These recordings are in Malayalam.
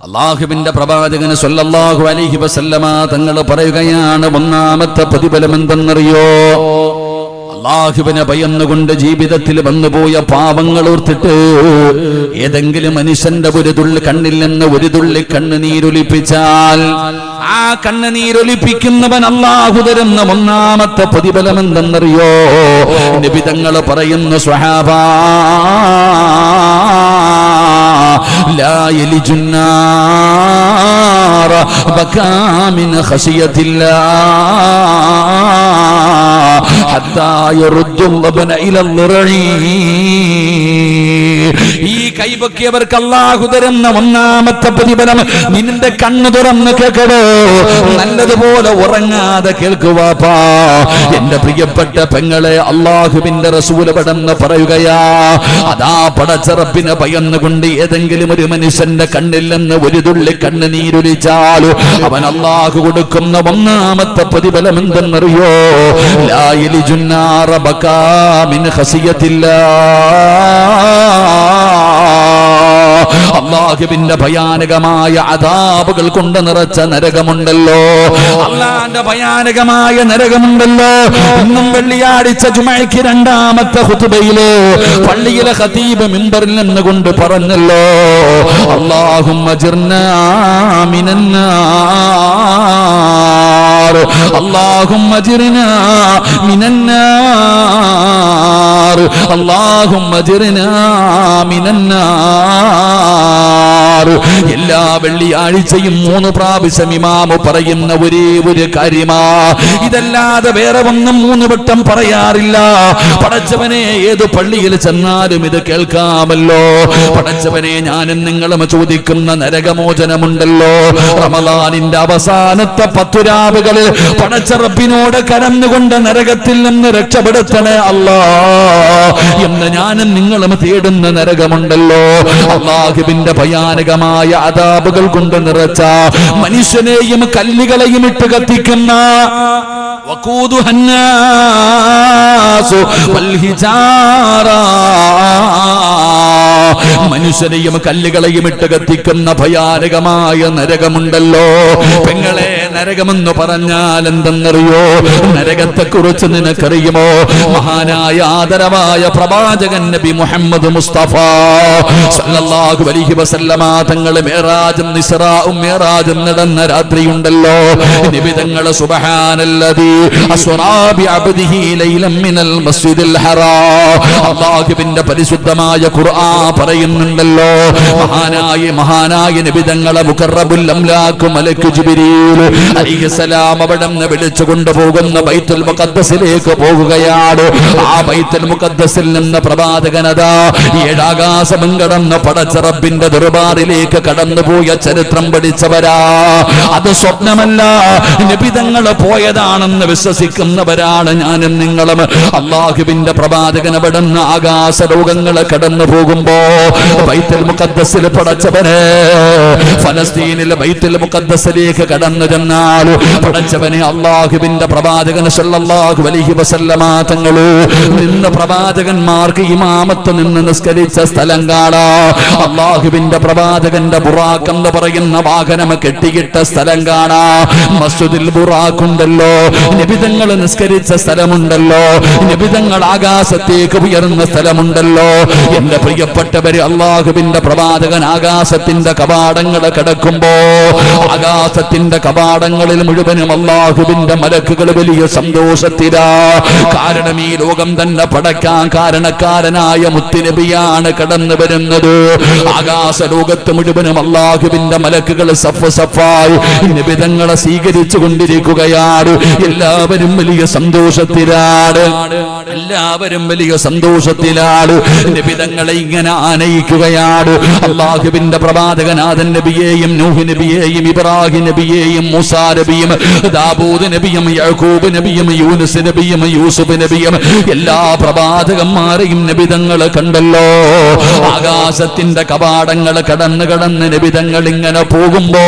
അല്ലാഹുവിന്റെ പ്രവാചകൻ സല്ലല്ലാഹു അലൈഹി വസല്ലമ തങ്ങൾ പറയുകയാണ്, ഒന്നാമത്തെ പ്രതിഫലം എന്തെന്നറിയോ? അല്ലാഹുവിനെ ഭയന്നുകൊണ്ട് ജീവിതത്തിൽ വന്നുപോയ പാപങ്ങൾ ഓർത്തിട്ട് ഏതെങ്കിലും മനുഷ്യന്റെ ഒരു തുള്ളി കണ്ണിൽ നിന്ന് ഒരു തുള്ളി കണ്ണുനീരൊലിപ്പിച്ചാൽ ആ കണ്ണുനീരൊലിപ്പിക്കുന്നവൻ അല്ലാഹു തരുന്ന ഒന്നാമത്തെ പ്രതിഫലം എന്തെന്നറിയോ? നബി തങ്ങൾ പറയുന്നു, സ്വഹാബാ ലാ യലിജുന്നാറ ബകാ മിൻ ഖശിയത്തില്ലാഹ് ഹത്താ യറുദ്ദുൽ ലബന ഇലൽ ളിറഈ. ഈ കൈപൊക്കിയവർക്ക് അല്ലാഹു തരുന്ന ഒന്നാമത്തെ പ്രതിഫലം, നിന്റെ കണ്ണു തുറന്ന് കേൾക്കടോ, നല്ലതുപോലെ ഉറങ്ങാതെ കേൾക്കുവാപ്പാ. എന്റെ പ്രിയപ്പെട്ട പെങ്ങളെ, അല്ലാഹുവിന്റെ റസൂൽ പടന്ന് പറയുകയാ, അതാ പടച്ച റബ്ബിനെ ഭയന്നുകൊണ്ട് ഏതെങ്കിലും ഒരു മനുഷ്യന്റെ കണ്ണിൽ നിന്ന് ഒരു തുള്ളി കണ്ണുനീരൊലിച്ചാൽ അവൻ അല്ലാഹു കൊടുക്കുന്ന ഒന്നാമത്തെ പ്രതിഫലം എന്തെന്നറിയോ? ലാ യലിജുന്നാറ ബകാ മിൻ ഖശിയത്തില്ലാഹ്. അല്ലാഹുവിന്റെ ഭയാനകമായ അദാബുകൾ കൊണ്ട് നിറച്ച നരകമുണ്ടല്ലോ, അല്ലാഹുവിന്റെ ഭയാനകമായ നരകമുണ്ടല്ലോ. ഇന്നും വെള്ളിയാഴ്ച ജുമഅയ്ക്ക് രണ്ടാമത്തെ ഖുതുബയിലെ പള്ളിയിലെ ഖതീബ് മിമ്പറിൽ നിന്നുകൊണ്ട് പറഞ്ഞല്ലോ, അല്ലാഹുമ്മ അജിർനാ മിനന്നാർ, അല്ലാഹുമ്മ അജിർനാ മിനന്നാർ, അല്ലാഹുമ്മ അജിർനാ മിനന്നാർ. എല്ലാ വെള്ളിയാഴ്ചയും 3 പ്രാവശ്യം ഇമാമ് പറയുന്ന ഒരേ ഒരു കാര്യമാ, ഇതല്ലാതെ വേറെ ഒന്നും 3 വട്ടം പറയാറില്ല. പടച്ചവനെ, ഏത് പള്ളിയിൽ ചെന്നാലും ഇത് കേൾക്കാമല്ലോ. പടച്ചവനെ, ഞാനും നിങ്ങളും ചോദിക്കുന്ന നരകമോചനമുണ്ടല്ലോ. റമളാനിന്റെ അവസാനത്തെ 10 രാവുകളിൽ പടച്ച റബ്ബിനോട് കരഞ്ഞുകൊണ്ട് നരകത്തിൽ നിന്ന് രക്ഷപ്പെടുത്തണേ അല്ലാ എന്ന് ഞാനും നിങ്ങളും തേടുന്ന നരകമുണ്ടല്ലോ. അല്ലാഹുവിന്റെ ഭയാനകമായ അദാബുകൾ കൊണ്ട് നിറച്ച മനുഷ്യനെയും കല്ലുകളെയും ഇട്ട് കത്തിക്കുന്ന വഖൂദുഹന്നാസു വൽഹിജാറ, മനുഷ്യനെയും കല്ലുകളെയും ഇട്ട് കത്തിക്കുന്ന ഭയാനകമായ നരകമുണ്ടല്ലോ. പെങ്ങളെ, നരകമെന്ന് പറഞ്ഞാൽ എന്തെന്നറിയോ? നരകത്തെ കുറിച്ച് നിനക്കറിയുമോ? മഹാനായ ആദരവായ പ്രവാചകൻ നബി മുഹമ്മദ് മുസ്തഫ സല്ലല്ലാഹു അലൈഹി വസല്ലമ തങ്ങൾ മിഅ്റാജും ഇസ്റാഉം മിഅ്റാജും നടന്ന രാത്രിയുണ്ടല്ലോ. നബി തങ്ങൾ സുബ്ഹാനല്ലദീ അസ്റാ ബിഅബ്ദിഹി ലൈലൻ മിനൽ മസ്ജിദിൽ ഹറാം, അല്ലാഹുവിന്റെ പരിശുദ്ധമായ ഖുർആൻ പറയുന്നുണ്ടല്ലോ. മഹാനായ നബി തങ്ങളെ മുഖറബുൽ അംലാഖ് മലക്ക് ജിബ്രീൽ അലൈഹിസ്സലാം അവിടുന്ന് വിളിച്ചു കൊണ്ടുപോകുന്ന ബൈത്തുൽ മുഖദ്ദസിലേക്ക് പോകുകയാണ്. ആ ബൈത്തുൽ മുഖദ്ദസിൽ നിന്ന് പ്രവാചകനതാ 7 ആകാശം കടന്ന് പടച്ച റബ്ബിന്റെ ദർബാറിലേക്ക് കടന്നുപോയ ചരിത്രം പഠിച്ചവരാ. അത് സ്വപ്നമല്ല, നബി തങ്ങൾ പോയതാണെന്ന് വിശ്വസിക്കുന്നവരാണ് ഞാനും നിങ്ങളും. അല്ലാഹുവിന്റെ പ്രവാചകൻ അവിടുന്ന് ആകാശ ലോകങ്ങളെ കടന്നു പോകുമ്പോ ബൈത്തുൽ മുഖദ്ദസിൽ പടച്ചവനെ, ഫലസ്തീനിലെ ബൈത്തുൽ മുഖദ്ദസിലേക്ക് കടന്നു ചെന്നാൽ പടച്ചവനെ, അല്ലാഹുവിന്റെ പ്രവാചകൻ സല്ലല്ലാഹു അലൈഹി വസല്ലമ തങ്ങൾ നിന്ന് പ്രവാചകന്മാർക്ക് ഇമാമത്ത് നിന്ന് നിസ്കരിച്ച സ്ഥലം കാണാ. അല്ലാഹുവിന്റെ പ്രവാചകന്റെ ബുറാഖ് എന്ന് പറയുന്ന വാഹനം കെട്ടിയിട്ട സ്ഥലം കാണാ. മസ്ജിദുൽ ബുറാഖ് ഉണ്ടല്ലോ, നബി തങ്ങൾ നിസ്കരിച്ച സ്ഥലമുണ്ടല്ലോ, നബി തങ്ങൾ ആകാശത്തേക്ക് ഉയർന്ന സ്ഥലമുണ്ടല്ലോ. എന്റെ പ്രിയപ്പെട്ടവരെ, അല്ലാഹുവിന്റെ പ്രവാചകൻ ആകാശത്തിന്റെ കവാടങ്ങൾ കടക്കുമ്പോ ആകാശത്തിന്റെ കവാടങ്ങളിൽ മുഴുവനും അല്ലാഹുവിന്റെ മലക്കുകൾ വലിയ സന്തോഷത്തിലാ. കാരണം ഈ ലോകം തന്നെ പടക്കാൻ കാരണക്കാരനായ മുത്തുനബിയാണ് കടന്നു വരുന്നത്. ആകാശ ലോകത്ത് മുഴുവനും അല്ലാഹുവിന്റെ മലക്കുകൾ സഫ് സഫായി നബി തങ്ങളെ സ്വീകരിച്ചു കൊണ്ടിരിക്കുകയാണ്. എല്ലാവരും വലിയ സന്തോഷത്തിലാണ്, എല്ലാവരും വലിയ സന്തോഷത്തിലാണ്. നബി തങ്ങളെ ഇങ്ങനെ ആനയിക്കുകയാണ്. അല്ലാഹുവിന്റെ പ്രവാചകൻ ആദം നബിയെയും നൂഹ് നബിയെയും ഇബ്രാഹിം നബിയെയും മൂസാ നബിയും ദാവൂദ് നബിയും യാക്കൂബ് നബിയും യൂനുസ് നബിയും യൂസുഫ് നബിയും എല്ലാ പ്രവാചകന്മാരെയും നബി തങ്ങൾ കണ്ടല്ലോ. ആകാശത്തിന്റെ കവാടങ്ങൾ കടന്ന് നബി തങ്ങൾ ഇങ്ങനെ പോകുമ്പോ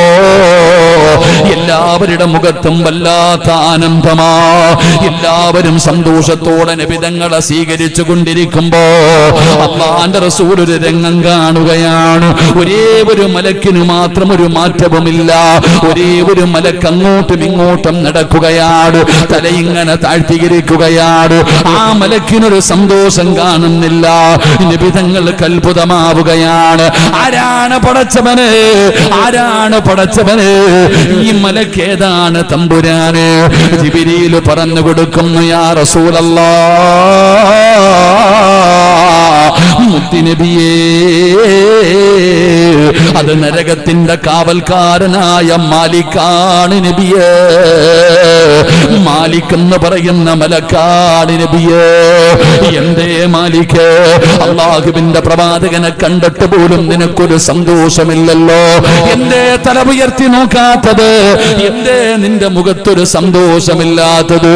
എല്ലാവരുടെ മുഖത്തും വല്ലാത്ത ആനന്ദമാ. എല്ലാവരും സന്തോഷത്തോടെ നബി തങ്ങളെ സ്വീകരിച്ചു കൊണ്ടിരിക്കുമ്പോ അല്ലാഹുവിന്റെ റസൂൽ ഒരു രംഗം കാണുകയാണ്. ഒരേ ഒരു മലക്കിന് മാത്രം ഒരു മാറ്റവുമില്ല. ഒരേ ഒരു മലക്ക് അങ്ങോട്ടും ഇങ്ങോട്ടും നടക്കുകയാണ്, തലയിങ്ങനെ താഴ്ത്തിയിരിക്കുകയാണ്. ആ മലക്കിനൊരു സന്തോഷം കാണുന്നില്ല. നിബിധങ്ങൾക്ക് അത്ഭുതമാവുകയാണ്. ആരാണ് പടച്ചവന്? ആരാണ് പടച്ചവന്? ഈ മലക്ക് ഏതാണ് തമ്പുരാന്? ജിബ്രീൽ പറഞ്ഞു കൊടുക്കുന്നു, യാ റസൂലല്ലാഹ്, മുത്തുനബിയേ, അത് നരകത്തിന്റെ കാവൽക്കാരനായ മാലിക്കാണ് നബിയേ. മാലിക് എന്ന് പറയുന്ന മലക്കാണ് നബിയേ. എന്തേ മാലിക്, അല്ലാഹുവിന്റെ പ്രവാചകനെ കണ്ടിട്ട് പോലും നിനക്കൊരു സന്തോഷമില്ലല്ലോ? എന്തേ തല ഉയർത്തി നോക്കാത്തത്? എന്തേ നിന്റെ മുഖത്തൊരു സന്തോഷമില്ലാത്തത്?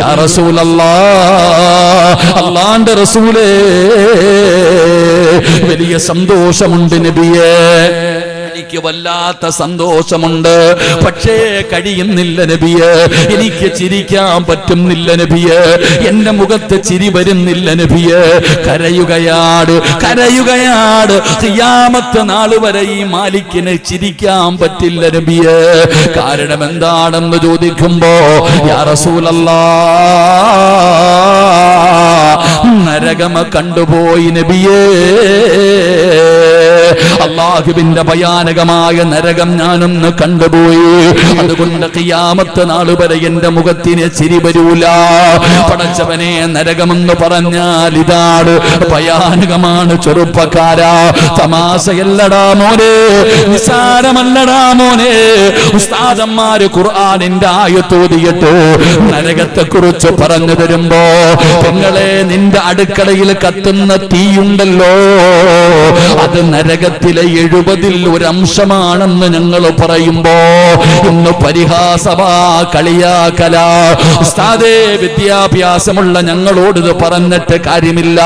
യാ റസൂലല്ലാഹ്, അല്ലാഹുവിന്റെ റസൂലേ, വലിയ സന്തോഷമുണ്ട് നബിയേ, എനിക്ക് വല്ലാത്ത സന്തോഷമുണ്ട്, പക്ഷേ കഴിയുന്നില്ല നബിയേ. എനിക്ക് ചിരിക്കാൻ പറ്റുന്നില്ല നബിയേ. എന്റെ മുഖത്ത് ചിരി വരുന്നില്ല നബിയേ. കരയുകയാണ്, കരയുകയാണ്. ഖിയാമത്ത് നാൾ വരെ ഈ മാലിക്കിന് ചിരിക്കാൻ പറ്റില്ല നബിയേ. കാരണം എന്താണെന്ന് ചോദിക്കുമ്പോ, യാ റസൂലല്ലാഹ്, നരകം കണ്ടുപോയി നബിയേ. അല്ലാഹുവിന്റെ ഭയാനകമായ നരകം ഞാനൊന്ന് കണ്ടുപോയി. അതുകൊണ്ട് ഖിയാമത്ത് നാൾ വരെ എന്റെ മുഖത്തിന് ചിരി വരൂല. പടച്ചവനെ, നരകമെന്ന് പറഞ്ഞാൽ ഇതാണ്, ഭയാനകമാണ് ചെറുപ്പക്കാരാ. തമാശയല്ലടാ മോനെ, നിസാരമല്ലടാ മോനെ. ഉസ്താദന്മാര് ഖുർആനിന്റെ ആയത്തോതിയിട്ട് നരകത്തെ കുറിച്ച് പറഞ്ഞു തരുമ്പോ, പെങ്ങളെ, നിന്റെ അടുക്കളയിൽ കത്തുന്ന തീയുണ്ടല്ലോ, അത് നരകത്തിലെ 70-ൽ ഒരു അംശമാണെന്ന് ഞങ്ങൾ പറയുമ്പോ ഇന്ന് പരിഹാസമാ, കളിയാക്കല. ഉസ്താദേ, വിദ്യാഭ്യാസമുള്ള ഞങ്ങളോട് ഇത് പറഞ്ഞിട്ട് കാര്യമില്ല.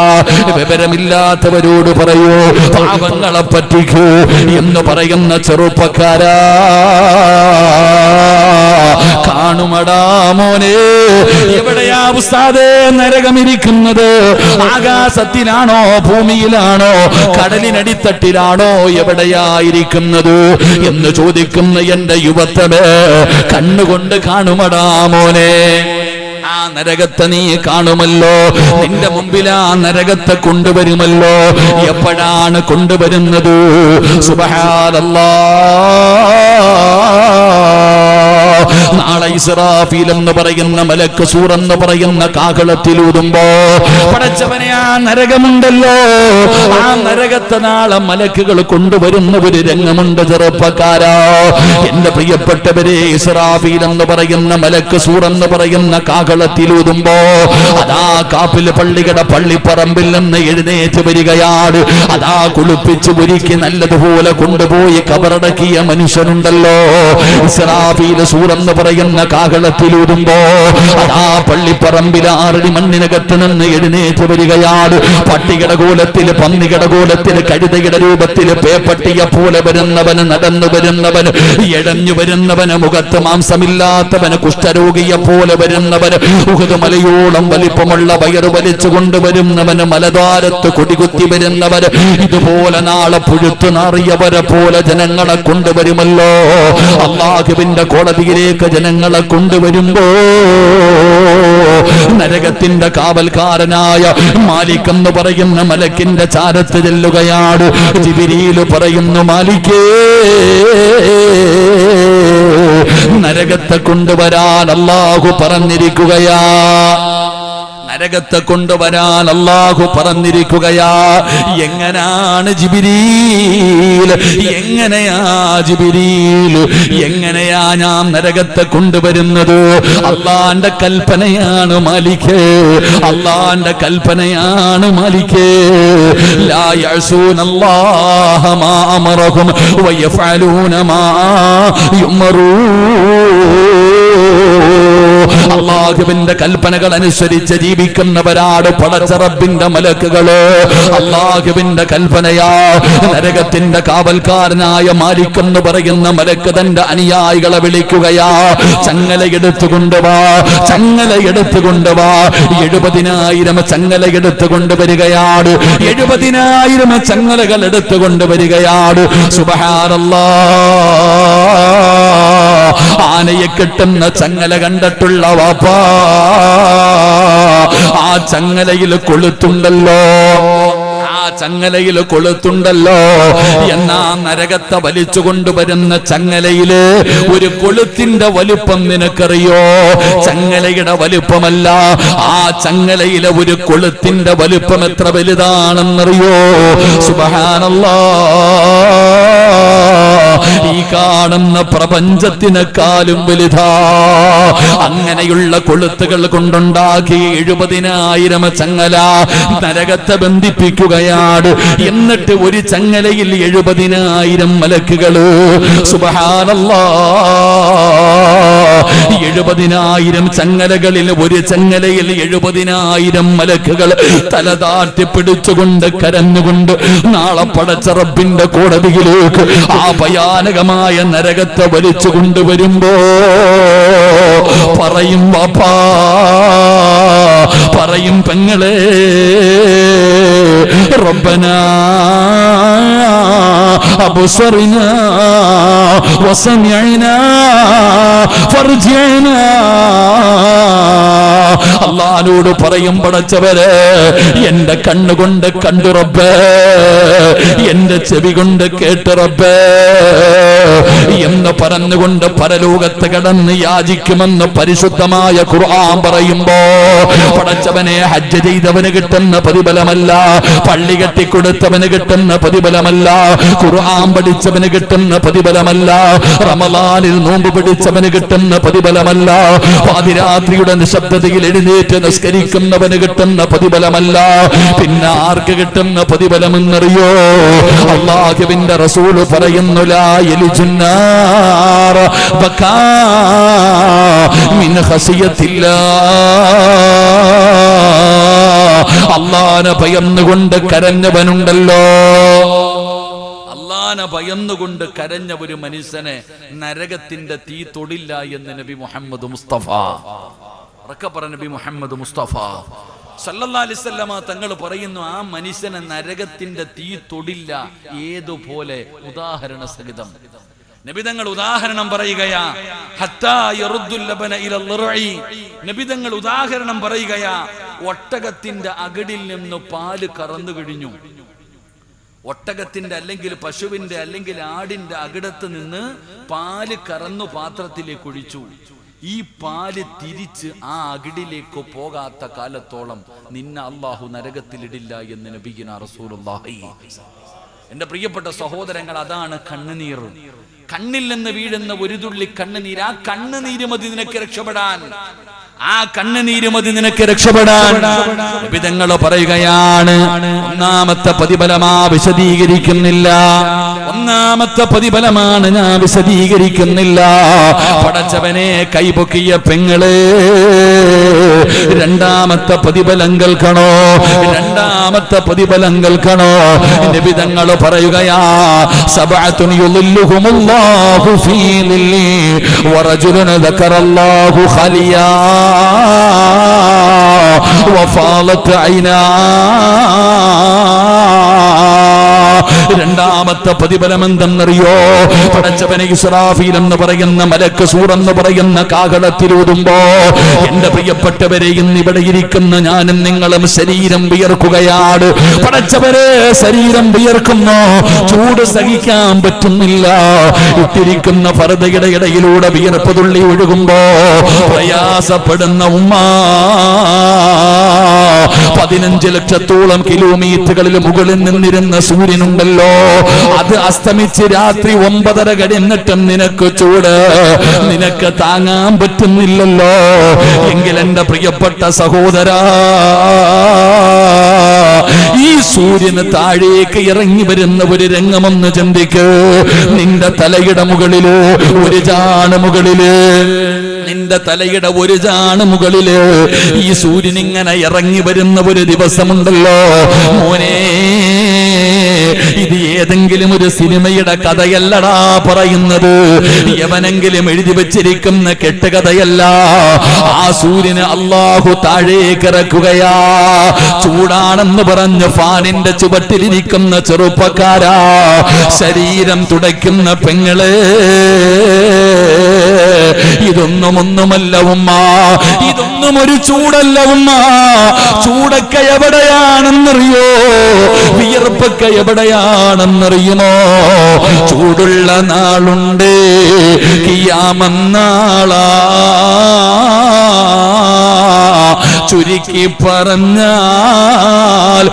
വിവരമില്ലാത്തവരോട് പറയൂ, പാപങ്ങളെ പറ്റിക്കൂ എന്ന് പറയുന്ന ചെറുപ്പക്കാരാ, കാണുമടാ മോനെ. എവിടെയാ ഉസ്താദേ നരകമിരിക്കുന്നത്? ആകാശത്തിലാണോ, ഭൂമിയിലാണോ, കടലിനടിത്തട്ടിലാണോ, എവിടെയായിരിക്കുന്നത് എന്ന് ചോദിക്കുന്ന എന്റെ യുവത്വമേ, കണ്ണുകൊണ്ട് കാണുമടാ മോനെ. ആ നരകത്തെ നീ കാണുമല്ലോ, നിന്റെ മുമ്പിൽ ആ നരകത്തെ കൊണ്ടുവരുമല്ലോ. എപ്പോഴാണ് കൊണ്ടുവരുന്നത്? സുബ്ഹാനല്ലാഹ്, നാളെ ഇസ്രാഫീൽ എന്ന് പറയുന്ന മലക്ക് സൂർ എന്ന് പറയുന്ന കാഹളത്തിലൂതുമ്പോ, പടച്ചവനെ, ആ നരകമുണ്ടല്ലോ, ആ നരകത്തെ നാളെ മലക്കുകൾ കൊണ്ടുവരുന്ന ഒരു രംഗമുണ്ട് ചെറുപ്പക്കാരാ. എന്റെ പ്രിയപ്പെട്ടവരെ, ഇസ്രാഫീൽ എന്ന് പറയുന്ന മലക്ക് സൂർ എന്ന് പറയുന്ന കാഹളത്തിലൂതുമ്പോ, അതാ കാപ്പിൽ പള്ളിയുടെ പള്ളിപ്പറമ്പിൽ നിന്ന് എഴുന്നേറ്റ് വരികയാണ്. അതാ കുളിപ്പിച്ച് ഒരുക്കി നല്ലതുപോലെ കൊണ്ടുപോയി കബറടക്കിയ മനുഷ്യനുണ്ടല്ലോ. ഇസ്രാഫീൽ സൂർ എന്ന് പറയുന്ന കാഹളത്തിലൂതുമ്പോ, അതാ പള്ളിപ്പറമ്പിൽ 6 അടി മണ്ണിനകത്ത് നിന്ന് എഴുന്നേറ്റ് വരികയാണ്. പട്ടിയുടെ കോലത്തില്, പന്നിയുടെ കോലത്തില്, കഴുതയുടെ രൂപത്തില്, പേപ്പട്ടിയെ പോലെ വരുന്നവന്, നടന്നു വരുന്നവന്, എഴഞ്ഞു വരുന്നവന്, മുഖത്ത് മാംസമില്ലാത്തവന്, കുഷ്ഠരോഗിയെ പോലെ വരുന്നവന്, ഉഹദ് മലയോളം വലിപ്പമുള്ള വയറ് വലിച്ചു കൊണ്ടുവരുന്നവന്, മലദ്വാരത്ത് കൊടികുത്തി വരുന്നവന്, ഇതുപോലെ നാളെ പുഴുത്തു നാറിയവരെ പോലെ ജനങ്ങളെ കൊണ്ടുവരുമല്ലോ. അല്ലാഹുവിന്റെ കോടതിയിലേക്ക് ജനങ്ങളെ കൊണ്ടുവരുമ്പോ, നരകത്തിന്റെ കാവൽക്കാരനായ മാലിക് എന്ന് പറയുന്ന മലക്കിന്റെ ചാരത്ത് ചെല്ലുകയാണ്. ജിബ്രീൽ പറയുന്നു, മാലിക്കേ, നരകത്തെ കൊണ്ടുവരാൻ അല്ലാഹു പറഞ്ഞിരിക്കുകയാ. നരകത്തെ കൊണ്ടുവരാൻ അല്ലാഹു പറഞ്ഞിരിക്കുകയാ. എങ്ങനാണ് ജിബ്രീൽ, എങ്ങനെയാ ജിബ്രീൽ, എങ്ങനെയാ ഞാൻ നരകത്തെ കൊണ്ടുവരുന്നത്? അല്ലാഹുവിന്റെ കൽപ്പനയാണ് മാലിക്, അല്ലാഹുവിന്റെ കൽപ്പനയാണ് മാലിക്. ലാ യഅസൂനല്ലാഹ മാ അമറഹും വയഫഅലൂന മാ യുമറൂൻ. അല്ലാഹുവിന്റെ കൽപ്പനകൾ അനുസരിച്ച് ജീവിക്കുന്നവരാണ് പടച്ച റബ്ബിന്റെ മലക്കുകള്. അല്ലാഹുവിന്റെ കൽപ്പനയാ. നരകത്തിന്റെ കാവൽക്കാരനായ മാലിക് എന്ന് പറയുന്ന മലക്ക് തന്റെ അനുയായികളെ വിളിക്കുകയാ, ചങ്ങലയെടുത്തുകൊണ്ടുവാ, ചങ്ങലയെടുത്തുകൊണ്ടുവാ. 70,000 ചങ്ങലയെടുത്തുകൊണ്ട് വരികയാണ്. 70,000 ചങ്ങലകൾ എടുത്തുകൊണ്ട് വരികയാണ്. സുബ്ഹാനല്ലാഹ്. ആനയെ കെട്ടുന്ന ചങ്ങല കണ്ടിട്ടുള്ള വാപ്പാ, ആ ചങ്ങലയിൽ കൊളുത്തുണ്ടല്ലോ, ആ ചങ്ങലയിൽ കൊളുത്തുണ്ടല്ലോ. എന്നാ നരകത്തെ വലിച്ചു കൊണ്ടുവരുന്ന ചങ്ങലയില് ഒരു കൊളുത്തിന്റെ വലുപ്പം നിനക്കറിയോ? ചങ്ങലയുടെ വലുപ്പമല്ല, ആ ചങ്ങലയിലെ ഒരു കൊളുത്തിന്റെ വലുപ്പം എത്ര വലുതാണെന്നറിയോ? സുബ്ഹാനല്ലാഹ്. ഈ കാണുന്ന പ്രപഞ്ചത്തിനെക്കാളും വലുതാ. അങ്ങനെയുള്ള കൊളുത്തുകൾ കൊണ്ടുണ്ടാക്കി 70,000 ചങ്ങല നരകത്തെ ബന്ധിപ്പിക്കുകയാണ്. എന്നിട്ട് ഒരു ചങ്ങലയിൽ 70,000 മലക്കുകള്. സുബ്ഹാനല്ലാഹ്. 70,000 ചങ്ങലകളിൽ ഒരു ചങ്ങലയിൽ 70,000 മലക്കുകൾ തലതാട്ടി പിടിച്ചുകൊണ്ട് കരഞ്ഞുകൊണ്ട് നാളെ പടച്ച റബ്ബിന്റെ കോടതിയിലേക്ക് ആ ഭയാനകമായ നരകത്തെ വലിച്ചു കൊണ്ടുവരുമ്പോ പറയും വാപ്പാ, പറയും പെങ്ങളെ, റബ്ബനാ അബ്സർനാ വസമിഅനാ ഫർജിഅനാ. അല്ലാഹുവോട് പറയും, പടച്ചവരെ എന്റെ കണ്ണുകൊണ്ട് കണ്ടു റബ്ബേ, എന്റെ ചെവി കൊണ്ട് കേട്ടു റബ്ബേ എന്ന് പറഞ്ഞുകൊണ്ട് പരലോകത്ത് കടന്ന് യാചിക്കുമെന്ന് പരിശുദ്ധമായ ഖുർആൻ പറയുമ്പോ, പടച്ചവനെ ഹജ്ജ് ചെയ്തവന് കിട്ടുന്ന പ്രതിഫലമല്ല, പള്ളി കെട്ടിക്കൊടുത്തവന് കിട്ടുന്ന പ്രതിഫലമല്ല, ഖുർആൻ പഠിച്ചവന് കിട്ടുന്ന പ്രതിഫലമല്ല, റമളാനിൽ നോമ്പ് പിടിച്ചവന് കിട്ടുന്ന പ്രതിഫലമല്ല, പാതിരാത്രിയുടെ നിശബ്ദതയിൽ എഴുന്നേറ്റ് നിസ്കരിക്കുന്നവന് കിട്ടുന്ന പ്രതിഫലമല്ല. പിന്നെ ആർക്ക് കിട്ടുന്ന പ്രതിഫലമെന്നറിയോ? അല്ലാഹുവിന്റെ റസൂല് പറയുന്നു, ലാ യലിജുന്നാർ ബകാ മിൻ ഖസിയത്തില്ലാഹ്. അല്ലാഹുവിനെ ഭയന്നുകൊണ്ട് കരഞ്ഞവനുണ്ടല്ലോ, അല്ലാഹുവിനെ ഭയന്നുകൊണ്ട് കരഞ്ഞ ഒരു മനുഷ്യനെ നരകത്തിന്റെ തീ തൊടില്ല എന്ന് നബി മുഹമ്മദ് മുസ്തഫ, നബി മുഹമ്മദ് മുസ്തഫ സല്ലല്ലാഹു അലൈഹി വസല്ലമ തങ്ങൾ പറയുന്നു, ആ മനുഷ്യനെ നരകത്തിന്റെ തീ തൊടില്ല. ഏതുപോലെ? ഉദാഹരണ സഹിതം നബി തങ്ങൾ ഉദാഹരണം പറയുകയാ. ഹത്താ യറുദ്ദുൽ ലബന ഇലൽ ളിർഇ. നബി തങ്ങൾ ഉദാഹരണം പറയുകയാ, ഒട്ടകത്തിന്റെ അകിടിൽ നിന്ന് പാല് കറന്നു കഴിഞ്ഞു. ഒട്ടകത്തിന്റെ അല്ലെങ്കിൽ പശുവിന്റെ അല്ലെങ്കിൽ ആടിന്റെ അകിടത്ത് നിന്ന് പാല് കറന്നു പാത്രത്തിലേക്ക് ഒഴിച്ചു. ഈ പാല് തിരിച്ച് ആ അകിടിലേക്ക് പോകാത്ത കാലത്തോളം നിന്നെ അല്ലാഹു നരകത്തിലിടില്ല എന്ന് നബിയുനാ റസൂലുള്ളാഹി. എന്റെ പ്രിയപ്പെട്ട സഹോദരങ്ങൾ, അതാണ് കണ്ണുനീർ. കണ്ണിൽ നിന്ന് വീഴുന്ന ഒരു തുള്ളി കണ്ണുനീര്, ആ കണ്ണുനീര് മതി നിനക്ക് രക്ഷപ്പെടാൻ. ആ കണ്ണുനീര് മതി നിനക്ക് രക്ഷപ്പെടാൻ. വിധങ്ങൾ പറയുകയാണ്, ഒന്നാമത്തെ പ്രതിഫലമാ വിശദീകരിക്കുന്നില്ല. ഒന്നാമത്തെ പ്രതിഫലമാണ് ഞാൻ വിശദീകരിക്കുന്നില്ല. പടച്ചവനെ കൈപൊക്കിയ പെങ്ങളെ, രണ്ടാമത്തെ പ്രതിഫലം കേൾക്കണോ? രണ്ടാമത്തെ പ്രതിഫലം കേൾക്കണോ? വിധങ്ങൾ പറയുകയാ, സബഅത്തുൻ യുളില്ലുഹുമുല്ലാഹു ഫീ ളില്ലി വറജുലുൻ ദക്കറല്ലാഹു ഖലിയാ വഫാലത്ത് ഐനാ. രണ്ടാമത്തെ പ്രതിഫലം എന്തെന്നറിയോ? പടച്ചവനെ ഇസ്രാഫീൽ എന്ന് പറയുന്ന മലക്ക് സൂറെന്ന് പറയുന്ന കാഹളത്തിലൂതുമ്പോ, എന്റെ പ്രിയപ്പെട്ടവരെ, ഇന്ന് ഇവിടെ ഇരിക്കുന്ന ഞാനും നിങ്ങളും ശരീരം വിയർക്കുകയാണ്. പടച്ചവരെ, ശരീരം വിയർക്കുന്നു, ചൂട് സഹിക്കാൻ പറ്റുന്നില്ല. ഇട്ടിരിക്കുന്ന ഫർദയുടെ ഇടയിലൂടെ വിയർപ്പ് തുള്ളി ഒഴുകുമ്പോ പ്രയാസപ്പെടുന്ന ഉമ്മ, 15 ലക്ഷത്തോളം കിലോമീറ്ററുകളിൽ മുകളിൽ നിന്നിരുന്ന സൂര്യനുണ്ടല്ലോ, അത് അസ്തമിച്ച് രാത്രി 9:30 കഴിഞ്ഞിട്ടും നിനക്ക് ചൂട് നിനക്ക് താങ്ങാൻ പറ്റുന്നില്ലല്ലോ. എങ്കിൽ എന്റെ പ്രിയപ്പെട്ട സഹോദരാ, ഈ സൂര്യന് താഴേക്ക് ഇറങ്ങി വരുന്ന ഒരു രംഗമൊന്ന് ചിന്തിക്ക്. നിന്റെ തലയുടെ മുകളില്, ഒരു ചാണ് മുകളില് നിന്റെ തലയുടെ ഒരു ചാണ് മുകളില് ഈ സൂര്യൻ ഇങ്ങനെ ഇറങ്ങി വരുന്ന ഒരു ദിവസമുണ്ടല്ലോ മോനെ, ഇത് ഏതെങ്കിലും ഒരു സിനിമയുടെ കഥയല്ലടാ പറയുന്നത്, എവനെങ്കിലും എഴുതി വെച്ചിരിക്കുന്ന കെട്ടുകഥയല്ല. ആ സൂര്യന് അല്ലാഹു താഴേക്ക് ഇറക്കുകയാ. ചൂടാണെന്ന് പറഞ്ഞ് ഫാനിന്റെ ചുവട്ടിലിരിക്കുന്ന ചെറുപ്പക്കാരാ, ശരീരം തുടയ്ക്കുന്ന പെങ്ങളെ, ഇതൊന്നുമൊന്നുമല്ല ഉമ്മ, ഇതൊന്നും ഒരു ചൂടല്ല ഉമ്മ. ചൂടൊക്കെ എവിടെയാണെന്നറിയോ? വിയർപ്പൊക്കെ എവിടെയാണെന്നറിയുമോ? ചൂടുള്ള നാളുണ്ട്, ഖിയാമന്നാളാ. ചുരുക്കി പറഞ്ഞാൽ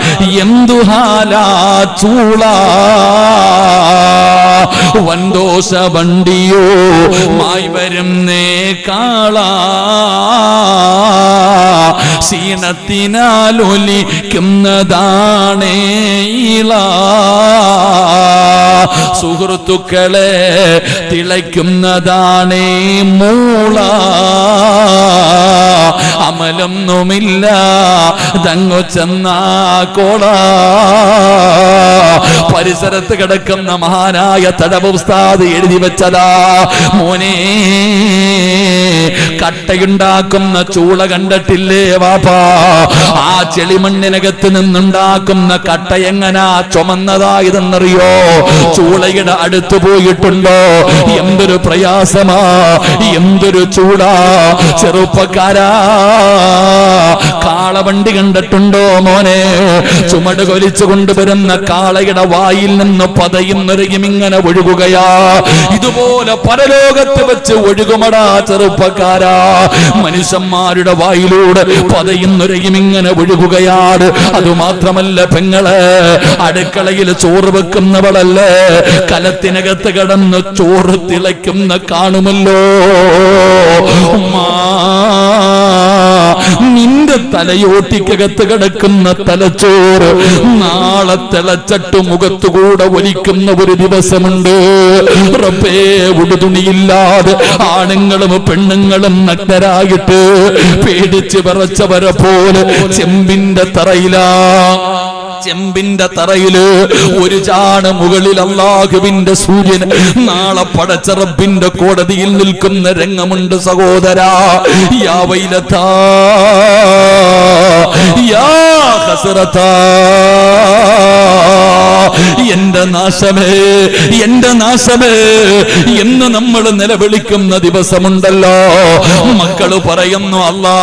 എന്തു ഹാലാ ചൂളാ. വൻദോഷ വണ്ടിയോ മായി വരുന്നേ കാളാ. ക്ഷീണത്തിനാലൊലിക്കുന്നതാണേ ഇള. സുഹൃത്തുക്കളെ തിളയ്ക്കുന്നതാണേ മൂള. അമലൊന്നുമില്ല തങ്ങു ചെന്നാ കോള. പരിസരത്ത് കിടക്കുന്ന മഹാനായ തടവ് ഉസ്താദ് എഴുതി വെച്ചതാ, മോനെ കട്ടയുണ്ടാക്കുന്ന ചൂള കണ്ടിട്ടില്ലേ വാപ്പാ? ആ ചെളിമണ്ണിനകത്ത് നിന്നുണ്ടാക്കുന്ന കട്ട എങ്ങനാ ചുമന്നതായതെന്നറിയോ? ചൂളയുടെ അടുത്ത് പോയിട്ടുണ്ടോ? എന്തൊരു പ്രയാസമാ, എന്തൊരു ചൂടാ. ചെറുപ്പക്കാരാ, കാളവണ്ടി കണ്ടിട്ടുണ്ടോ മോനെ? ചുമട് കൊലിച്ചു കൊണ്ടുവരുന്ന കാളയുടെ വായിൽ നിന്ന് പതയുന്നൊരയും ഇങ്ങനെ ഒഴുകുകയാ. ഇതുപോലെ പരലോകത്ത് വെച്ച് ഒഴുകുമടാ ചെറുപ്പക്കാരാ. മനുഷ്യന്മാരുടെ വായിലൂടെ പതയുന്നൊരയും ഇങ്ങനെ ഒഴുകുകയാണ്. അതുമാത്രമല്ല പെങ്ങളെ, അടുക്കളയിൽ ചോറ് വെക്കുന്നവളല്ലേ, കലത്തിനകത്ത് കിടന്ന് ചോറ് തിളയ്ക്കുന്ന കാണുമല്ലോ. നിന്റെ തലയോട്ടിക്കകത്ത് കിടക്കുന്ന തലച്ചോറ് നാളെ തിളച്ചിട്ട് മുഖത്തുകൂടെ ഒലിക്കുന്ന ഒരു ദിവസമുണ്ട്. റബ്ബേ, ഉടുതുണിയില്ലാതെ ആണുങ്ങളും പെണ്ണുങ്ങളും നഗ്നരായിട്ട് പേടിച്ച് വിറച്ചവരെ പോലെ ചെമ്പിന്റെ തറയില് ഒരു ചാണ് മുകളിൽ അല്ലാഹുവിന്റെ സൂര്യൻ നാളെ പടച്ച റബ്ബിന്റെ കോടതിയിൽ നിൽക്കുന്ന രംഗമുണ്ട് സഹോദരാ. യാ വൈലതാ യാ ഹസ്രതാ, എന്റെ നാശമേ, എന്റെ നാശമേ എന്ന് നമ്മൾ നിലവിളിക്കുന്ന ദിവസമുണ്ടല്ലോ. മക്കള് പറയുന്നു, അല്ലാ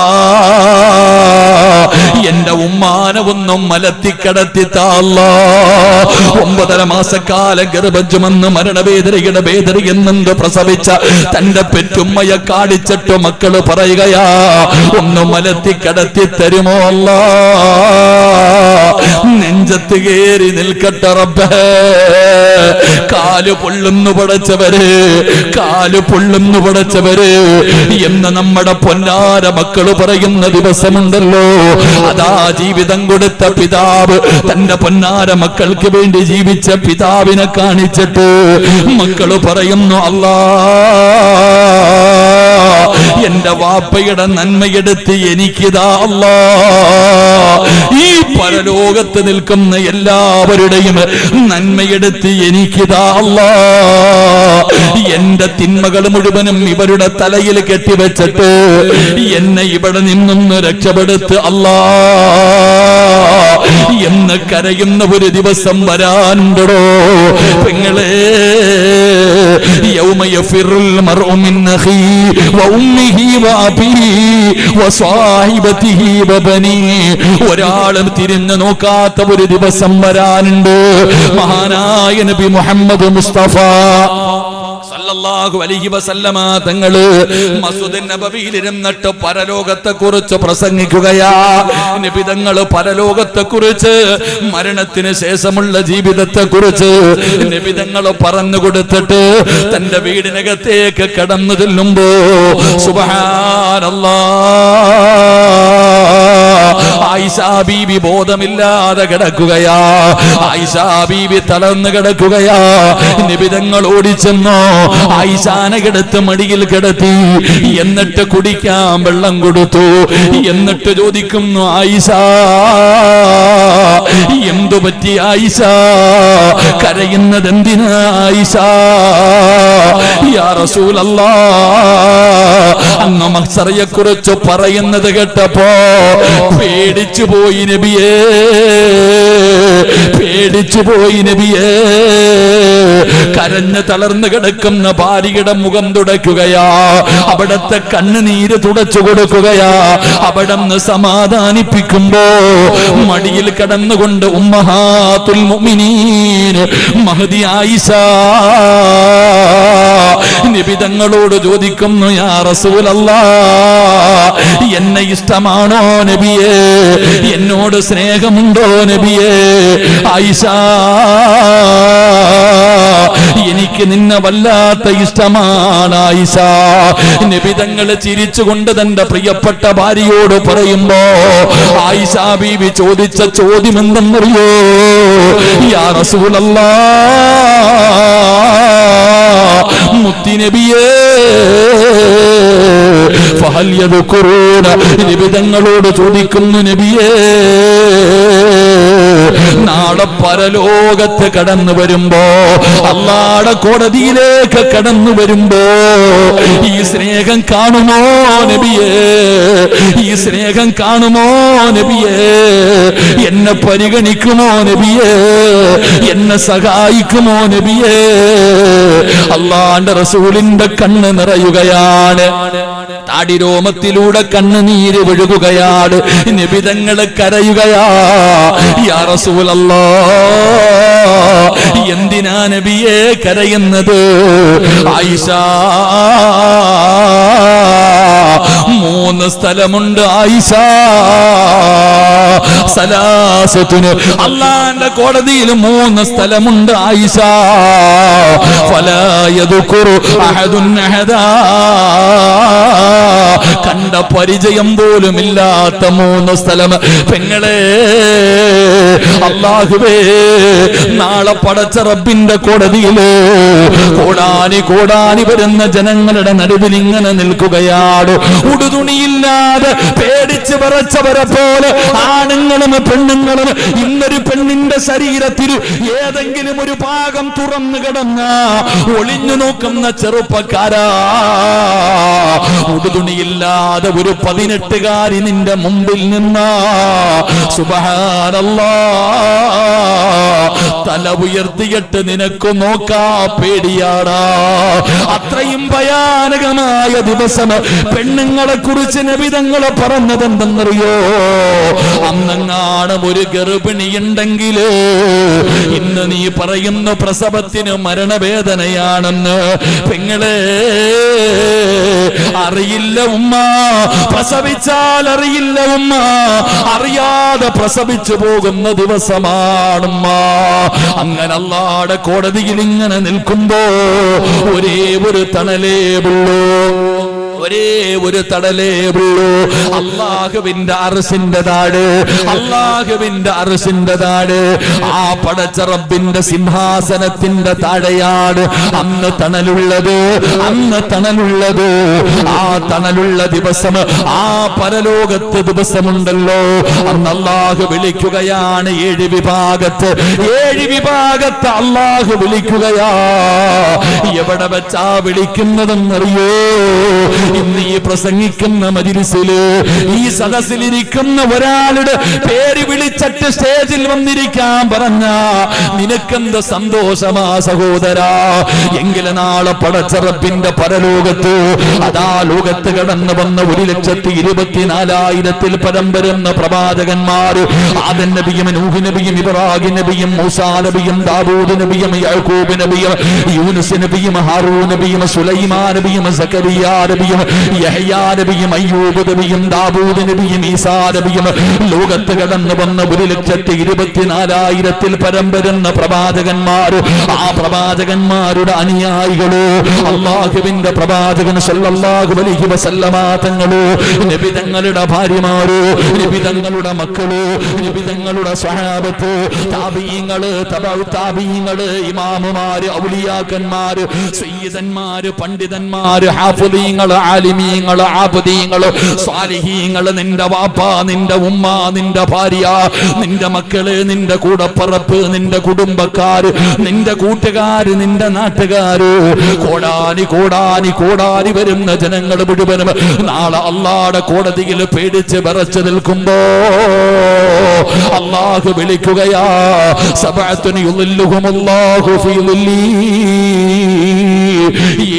എന്റെ ഉമ്മാനെ ഒന്നും മലത്തിക്കടത്തിത്താ. 9.5 മാസക്കാലം ഗർഭജുമെന്ന് മരണവേദനയുടെ വേദന എന്നെന്ത് പ്രസവിച്ച തന്റെ പെറ്റുമ്മയെ കാണിച്ചിട്ട് മക്കള് പറയുകയാ, ഒന്ന് മലത്തിക്കടത്തി തരുമോ അല്ലാ? നെഞ്ചത്ത് കേറി നിൽക്കട്ടെ റബ്ബേ. കാല് പൊള്ളുന്നു പടച്ചവര്, കാല് പൊള്ളുന്നു പടച്ചവര് എന്ന് നമ്മുടെ പൊന്നാര മക്കള് പറയുന്ന ദിവസമുണ്ടല്ലോ. അതാ ജീവിതം കൊടുത്ത പിതാവ് തന്റെ പൊന്നാര മക്കൾക്ക് വേണ്ടി ജീവിച്ച പിതാവിനെ കാണിച്ചിട്ട് മക്കള് പറയുന്നു, അല്ലാ എന്റെ വാപ്പയുടെ നന്മയെടുത്ത് എനിക്കിതാ അല്ലാ. ഈ പരലോകത്ത് നിൽക്കുന്ന എല്ലാവരുടെയും നന്മയെടുത്ത് എനിക്കിതാ അല്ലാ. എന്റെ തിന്മകൾ മുഴുവനും ഇവരുടെ തലയിൽ കെട്ടിവെച്ചിട്ട് എന്നെ ഇവിടെ നിന്നൊന്ന് രക്ഷപ്പെടുത്ത് അല്ലാ എന്ന് കരയുന്ന ഒരു ദിവസം വരാനുണ്ടോ പെങ്ങളെ? യൗമ യഫിറുൽ മർഉ മിൻ അഖീ വഉമ്മിഹി വഅബീഹി വസാഹിബതിഹി വബനീഹി. ഒരാളും തിരിഞ്ഞു നോക്കാത്ത ഒരു ദിവസം വരാനുണ്ട്. മഹാനായ നബി മുഹമ്മദ് മുസ്തഫ സല്ലല്ലാഹു അലൈഹി വസല്ലമ തങ്ങള് മസ്ജിദ് നബവിയിൽ ഇരുന്നിട്ട് പരലോകത്തെ കുറിച്ച് പ്രസംഗിക്കുകയാ. നബി തങ്ങൾ പരലോകത്തെ കുറിച്ച്, മരണത്തിന് ശേഷമുള്ള ജീവിതത്തെ കുറിച്ച് നബി തങ്ങൾ പറഞ്ഞു കൊടുത്തിട്ട് തന്റെ വീടിനകത്തേക്ക് കടന്നു ചെല്ലുമ്പോ സുബ്ഹാനല്ലാഹ് ആയിഷാ ബീബി ബോധമില്ലാതെ കിടക്കുകയാ. ആയിഷാ ബീബി തളർന്ന് കിടക്കുകയാ. നബി തങ്ങൾ ഓടിച്ചെന്നോ ആയിഷാനെ കിടത്ത് മടിയിൽ കിടത്തി. എന്നിട്ട് കുടിക്കാൻ വെള്ളം കൊടുത്തു. എന്നിട്ട് ചോദിക്കുന്നു, ആയിഷ എന്തു പറ്റി ആയിഷ? കരയുന്നത് എന്തിനാ ആയിഷ? യാ റസൂലല്ലാഹ്, അങ്ങ് മഹ്ശറയെ കുറിച്ച് പറയുന്നത് കേട്ടപ്പോ പേടിച്ചു പോയി നബിയേ, പേടിച്ചു പോയി നബിയേ. കരഞ്ഞ് തളർന്നു കിടക്കുന്ന ഭാര്യയുടെ മുഖം തുടയ്ക്കുകയാ. അവിടത്തെ കണ്ണുനീര് തുടച്ചു കൊടുക്കുകയാ. അവിടന്ന് സമാധാനിപ്പിക്കുമ്പോ മടിയിൽ കടന്നുകൊണ്ട് ഉമ്മഹാത്തുൽ മുഅ്മിനീൻ മഹദി ആയിഷ നബി തങ്ങളോട് ചോദിക്കുന്നു, യാ റസൂലല്ലാഹ്, എന്നെ ഇഷ്ടമാണോ നബിയേ? എന്നോട് സ്നേഹമുണ്ടോ നബിയേ? ആയിഷ, എനിക്ക് നിന്നെ വല്ലാത്ത ഇഷ്ടമാണ് ആയിഷ. നബി തങ്ങൾ ചിരിച്ചുകൊണ്ട് തന്റെ പ്രിയപ്പെട്ട ഭാര്യയോട് പറയുമ്പോ ആയിഷ ബീവി ചോദിച്ച ചോദ്യം എന്തെന്നറിയോ? യാ റസൂലല്ലാഹ്, മുത്തി നബിയേ, ഫഹൽ യദ്കുറൂന, നബി തങ്ങളോട് ചോദിക്കുന്നു, നബിയേ, നാളെ പരലോകത്ത് കടന്നു വരുമ്പോ, അല്ലാഹുവിന്റെ കോടതിയിലേക്ക് കടന്നു വരുമ്പോ ഈ സ്നേഹം കാണുമോ നബിയേ? ഈ സ്നേഹം കാണുമോ നബിയേ? എന്നെ പരിഗണിക്കുമോ നബിയേ? എന്നെ സഹായിക്കുമോ നബിയേ? അല്ലാഹുവിന്റെ റസൂലിന്റെ കണ്ണ് നിറയുകയാണ്. താടിരോമത്തിലൂടെ കണ്ണുനീര് ഒഴുകുകയാണ്. നബി തങ്ങൾ കരയുകയാ. യാ റസൂലല്ലാഹ്, എന്തിനാ നബിയെ കരയുന്നത്? ആയിഷ, 3 സ്ഥലമുണ്ട് ആയിഷ. സലാസത്തുന്, അല്ലാഹുവിന്റെ കോടതിയിൽ 3 സ്ഥലമുണ്ട് ആയിഷ. ഫലാ യദ്കുറു അഹദുൻ അഹദാ, കണ്ട പരിചയം പോലും ഇല്ലാത്ത 3 സ്ഥലം. പെങ്ങളെ, അല്ലാഹുവേ, നാളെ പടച്ച റബ്ബിന്റെ കോടതിയില് കോടാനി കോടാനി വരുന്ന ജനങ്ങളുടെ നടുവിൽ ഇങ്ങനെ നിൽക്കുകയാണ്. ഉടുതുണിയില്ലാതെ പേടിച്ച് വിറച്ചവരെ പോലെ ആണുങ്ങളും പെണ്ണുങ്ങളും. ഇന്നൊരു പെണ്ണിന്റെ ശരീരത്തിൽ ഏതെങ്കിലും ഒരു ഭാഗം തുറന്നു കിടന്ന ഒളിഞ്ഞു നോക്കുന്ന ചെറുപ്പക്കാരാ. ഉടുതുണിയില്ലാതെ ഒരു 18കാരി നിന്റെ മുമ്പിൽ നിന്നാ. സുബ്ഹാനല്ലാഹ്, തല ഉയർത്തിയിട്ട് നിനക്ക് നോക്കാ പേടിയാടാ. അത്രയും ഭയാനകമായ ദിവസം പെണ്ണുങ്ങളെ കുറിച്ച് നബി തങ്ങൾ പറഞ്ഞതെന്തെന്നറിയോ? അന്നെങ്ങാണ് ഒരു ഗർഭിണി ഉണ്ടെങ്കിൽ ഇന്ന് നീ പറയുന്ന പ്രസവത്തിന് മരണവേദനയാണെന്ന്. പെങ്ങളെ, അറിയില്ല ഉമ്മ, പ്രസവിച്ചാൽ അറിയില്ല ഉമ്മ. അറിയാതെ പ്രസവിച്ചു പോകുന്ന ദിവസമാണുമ്മ. അങ്ങനെ അല്ലാഹുവിന്റെ കോടതിയിൽ ഇങ്ങനെ നിൽക്കുമ്പോ ഒരേ ഒരു തണലേ ഉള്ളൂ, ഒരേ ഒരു തടലേ ഉള്ളൂ. അല്ലാഹുവിന്റെ അർശിന്റെ നാട്, അല്ലാഹുവിന്റെ അർശിന്റെ നാട്. ആ പടച്ച റബ്ബിന്റെ സിംഹാസനത്തിന്റെ താഴെയാണ് അന്ന് തണലുള്ളത്, അന്ന് തണലുള്ളത്. ആ തണലുള്ള ദിവസം, ആ പരലോകത്ത് ദിവസമുണ്ടല്ലോ, അന്ന് അല്ലാഹു വിളിക്കുകയാണ് 7 വിഭാഗത്ത്. 7 വിഭാഗത്ത് അല്ലാഹു വിളിക്കുകയാ. എവിടെ വെച്ചാ വിളിക്കുന്നതെന്നറിയോ? ഇന്ന് ഈ പ്രസംഗിക്കുന്ന മജ്‌ലിസില്, ഈ സദസ്സിലിരിക്കുന്ന ഒരാളുടെ പേര് വിളിച്ചിട്ട് സ്റ്റേജിൽ വന്നിരിക്കാൻ പറഞ്ഞ നിനക്കെന്ത് സന്തോഷമാ സഹോദരാ. എങ്കിലും നാളെ പടച്ച റബ്ബിന്റെ പരലോകത്ത്, അതാ ലോകത്ത് കടന്നു വന്ന 1,24,000 പരം വരുന്ന പ്രവാചകന്മാർ, ആദം നബിയും നൂഹ് നബിയും ഇബ്രാഹിം നബിയും മൂസാ നബിയും ദാവൂദ് നബിയും യാക്കൂബ് നബിയും യൂനുസ് നബിയും ഹാറൂൻ നബിയും സുലൈമാൻ നബിയും സക്കരിയ നബിയും നബിയും യഹ്യാ നബിയും അയ്യൂബ് നബിയും ദാവൂദ് നബിയും ഈസാ നബിയും ലോകത്ത് കടന്നു വന്ന 1,24,000 പരം വരുന്ന പ്രവാചകന്മാര്, ആ പ്രവാചകന്മാരുടെ അനുയായികളോ, അള്ളാഹുവിന്റെ പ്രവാചകൻ സല്ലല്ലാഹു അലൈഹി വസല്ലമ തങ്ങളോ, നബി തങ്ങളുടെ ഭാര്യമാരോ, നബി തങ്ങളുടെ മക്കളോ, നബി തങ്ങളുടെ സ്വഹാബത്ത്, താബീങ്ങള്, തബഉ താബീങ്ങള്, ഇമാമുമാര്, ഔലിയാക്കന്മാര്, സയ്യിദന്മാര്, പണ്ഡിതന്മാര്, ഹാഫിളീങ്ങള്, ആലിമീങ്ങള്, ആബിദീങ്ങള്, സ്വാലിഹീങ്ങള്, നിന്റെ വാപ്പ, നിന്റെ ഉമ്മ, നിന്റെ ഭാര്യ, നിന്റെ മക്കള്, നിന്റെ കൂടപ്പറപ്പ്, നിന്റെ കുടുംബക്കാര്, നിന്റെ കൂട്ടുകാര്, നിന്റെ നാട്ടുകാര്, കോടാനി കോടാനി കോടാനി വരുന്ന ജനങ്ങൾ മുഴുവനും നാളെ അല്ലാഹുവിന്റെ കോടതിയിൽ പേടിച്ച് വിറച്ചു നിൽക്കുമ്പോ അല്ലാഹു വിളിക്കുകയാ, സബഅത്തുൻ യുളില്ലുഹുമുല്ലാഹു ഫീ ളില്ലി.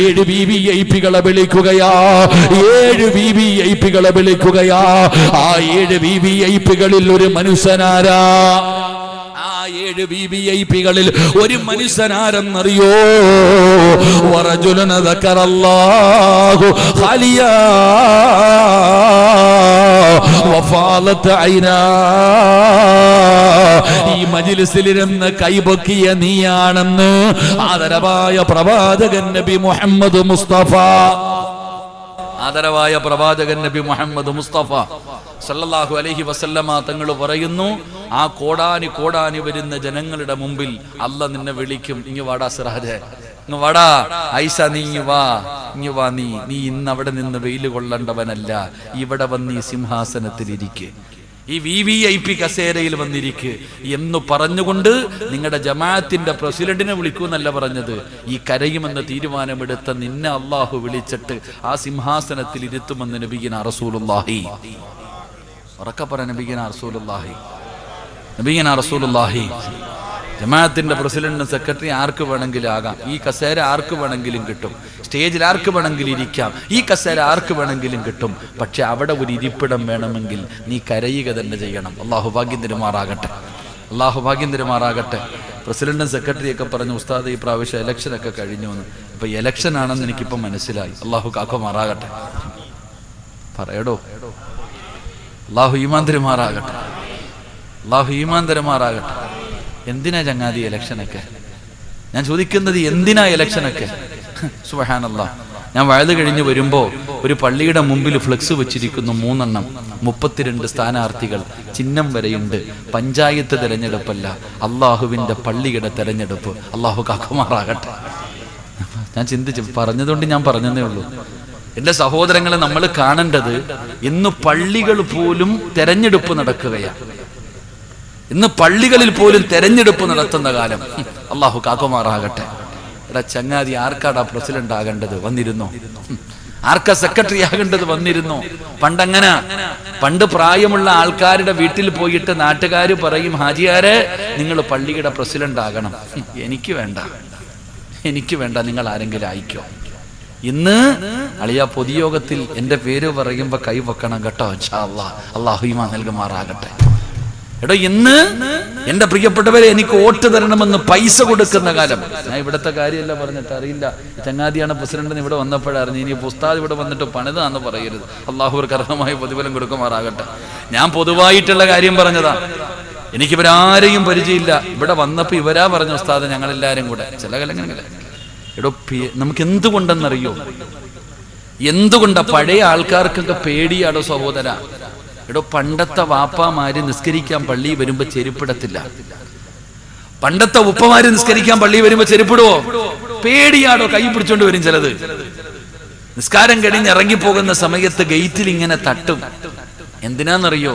7 വിവിഐപികളെ വിളിക്കുകയാ, 7 വിവിഐപികളെ വിളിക്കുകയാ. ആ 7 വിവിഐപികളിൽ ഒരു മനുഷ്യനാരാ? ആ 7 വിവിഐപികളിൽ ഒരു മനുഷ്യനാരെന്നറിയോ? വറജുലുൻ ദക്കറല്ലാഹു ഖാലിയാ വഫാലത്ത് ഐനാ. ഈ മജ്ലിസിലിരുന്ന് കൈപൊക്കിയ നീയാണെന്ന് ആദരവായ പ്രവാചകൻ നബി മുഹമ്മദ് മുസ്തഫ, ആദരവായ പ്രവാചകൻ നബി മുഹമ്മദ് മുസ്തഫ സല്ലല്ലാഹു അലൈഹി വസല്ലമ തങ്ങൾ പറയുന്നു, ആ കോടാനി കോടാനി വരുന്ന ജനങ്ങളുടെ മുമ്പിൽ അല്ലാഹ് നിന്നെ വിളിക്കും. ഇങ്ങ് വാടാ സിറാജേ, ഇങ്ങ് വാടാ ഐഷ, നീ ഇങ്ങ് വാ, ഇങ്ങ് വാ. നീ ഇന്ന് അവിടെ നിന്ന് വെയിൽ കൊള്ളേണ്ടവനല്ല, ഇവിടെ വന്ന് ഈ സിംഹാസനത്തിലിരിക്കെ, ഈ വിവിഐപി കസേരയിൽ വന്നിരിക്ക് എന്ന് പറഞ്ഞുകൊണ്ട് നിങ്ങളുടെ ജമാഅത്തിന്റെ പ്രസിഡന്റിനെ വിളിക്കൂന്നല്ല പറഞ്ഞത്. ഈ കരയുമെന്ന് തീരുമാനമെടുത്ത നിന്നെ അള്ളാഹു വിളിച്ചിട്ട് ആ സിംഹാസനത്തിൽ ഇരുത്തുമെന്ന് നബിയിന റസൂലുള്ളാഹി. ഉറക്കെ പറ, നബിയിന റസൂലുള്ളാഹി, നബിയിന റസൂലുള്ളാഹി. ജമാഅത്തിന്റെ പ്രസിഡന്റും സെക്രട്ടറി ആർക്ക് വേണമെങ്കിലും ആകാം, ഈ കസേര ആർക്ക് വേണമെങ്കിലും കിട്ടും, സ്റ്റേജിൽ ആർക്ക് വേണമെങ്കിലും ഇരിക്കാം, ഈ കസേര ആർക്ക് വേണമെങ്കിലും കിട്ടും. പക്ഷെ അവിടെ ഒരു ഇരിപ്പിടം വേണമെങ്കിൽ നീ കരയുക തന്നെ ചെയ്യണം. അള്ളാഹു ഭാഗ്യം തരുമാറാകട്ടെ, അള്ളാഹു ഭാഗ്യം തരുമാറാകട്ടെ. പ്രസിഡന്റും സെക്രട്ടറിയൊക്കെ പറഞ്ഞു, ഉസ്താദ് ഈ പ്രാവശ്യം ഇലക്ഷനൊക്കെ കഴിഞ്ഞു എന്ന്. ഇപ്പൊ ഇലക്ഷൻ ആണെന്ന് എനിക്കിപ്പം മനസ്സിലായി. അള്ളാഹു കാക്കുമാറാകട്ടെ. പറയടോ, അള്ളാഹു ഈമാൻ തരുമാറാകട്ടെ, അള്ളാഹു ഈമാൻ തരുമാറാകട്ടെ. എന്തിനാ ചങ്ങാതി ഇലക്ഷനൊക്കെ? ഞാൻ ചോദിക്കുന്നത് എന്തിനാ ഇലക്ഷനൊക്കെ? സുബ്ഹാനല്ലാഹ്. ഞാൻ വഴുത് കഴിഞ്ഞ് വരുമ്പോ ഒരു പള്ളിയുടെ മുമ്പിൽ ഫ്ലെക്സ് വെച്ചിരിക്കുന്നു, 3 എണ്ണം, 32 സ്ഥാനാർത്ഥികൾ, ചിഹ്നം വരെയുണ്ട്. പഞ്ചായത്ത് തെരഞ്ഞെടുപ്പല്ല, അള്ളാഹുവിന്റെ പള്ളിയുടെ തെരഞ്ഞെടുപ്പ്. അള്ളാഹു കാക്കുമാറാകട്ടെ. ഞാൻ ചിന്തിച്ചു, പറഞ്ഞതുകൊണ്ട് ഞാൻ പറഞ്ഞതേ ഉള്ളൂ. എന്റെ സഹോദരങ്ങളെ, നമ്മൾ കാണേണ്ടത് ഇന്ന് പള്ളികൾ പോലും തെരഞ്ഞെടുപ്പ് നടക്കുകയാണ്. ഇന്ന് പള്ളികളിൽ പോലും തെരഞ്ഞെടുപ്പ് നടത്തുന്ന കാലം. അള്ളാഹു കാക്കുമാറാകട്ടെ. എടാ ചങ്ങാതി, ആർക്കാടാ പ്രസിഡന്റ് ആകേണ്ടത്? വന്നിരുന്നോ? ആർക്കാ സെക്രട്ടറി ആകേണ്ടത്? വന്നിരുന്നോ? പണ്ടങ്ങനെ, പണ്ട് പ്രായമുള്ള ആൾക്കാരുടെ വീട്ടിൽ പോയിട്ട് നാട്ടുകാർ പറയും, ഹാജിയാരെ നിങ്ങൾ പള്ളിയുടെ പ്രസിഡന്റ് ആകണം. എനിക്ക് വേണ്ട, എനിക്ക് വേണ്ട, നിങ്ങൾ ആരെങ്കിലും ആയിക്കോ. ഇന്ന് അളിയ പൊതുയോഗത്തിൽ എന്റെ പേര് പറയുമ്പോ കൈവെക്കണം കേട്ടോ. ഇൻഷാ അല്ലാഹ്, അല്ലാഹു ഈമാൻ നൽകുമാറാകട്ടെ. എടോ, ഇന്ന് എന്റെ പ്രിയപ്പെട്ടവരെ, എനിക്ക് വോട്ട് തരണമെന്ന് പൈസ കൊടുക്കുന്ന കാലം. ഞാൻ ഇവിടുത്തെ കാര്യമല്ല പറഞ്ഞിട്ട്, അറിയില്ല, ചങ്ങാതിയാണ് പ്രസിഡന്റ് ഇവിടെ വന്നപ്പോഴറിഞ്ഞു. ഇനി ഉസ്താദ് ഇവിടെ വന്നിട്ട് പണിതാന്ന് പറയരുത്. അള്ളാഹു കർഹമായ പ്രതിഫലം കൊടുക്കുമാറാകട്ടെ. ഞാൻ പൊതുവായിട്ടുള്ള കാര്യം പറഞ്ഞതാ. എനിക്കിവരാരെയും പരിചയമില്ല. ഇവിടെ വന്നപ്പോ ഇവരാ പറഞ്ഞ, ഉസ്താദ് ഞങ്ങളെല്ലാരും കൂടെ ചില കലങ്ങനെ. എടോ, നമുക്ക് എന്തുകൊണ്ടെന്നറിയോ? എന്തുകൊണ്ടാ? പഴയ ആൾക്കാർക്കൊക്കെ പേടിയാടോ സഹോദര. എടോ, പണ്ടത്തെ വാപ്പാമാര് നിസ്കരിക്കാൻ പള്ളി വരുമ്പോ ചെരുപ്പിടത്തില്ല. പണ്ടത്തെ ഉപ്പമാര് നിസ്കരിക്കാൻ പള്ളി വരുമ്പോ ചെരുപ്പിടുവോ? പേടിയാടോ, കൈ പിടിച്ചോണ്ട് വരും ചിലത്. നിസ്കാരം കഴിഞ്ഞ് ഇറങ്ങിപ്പോകുന്ന സമയത്ത് ഗേറ്റിൽ ഇങ്ങനെ തട്ടും. എന്തിനാന്നറിയോ?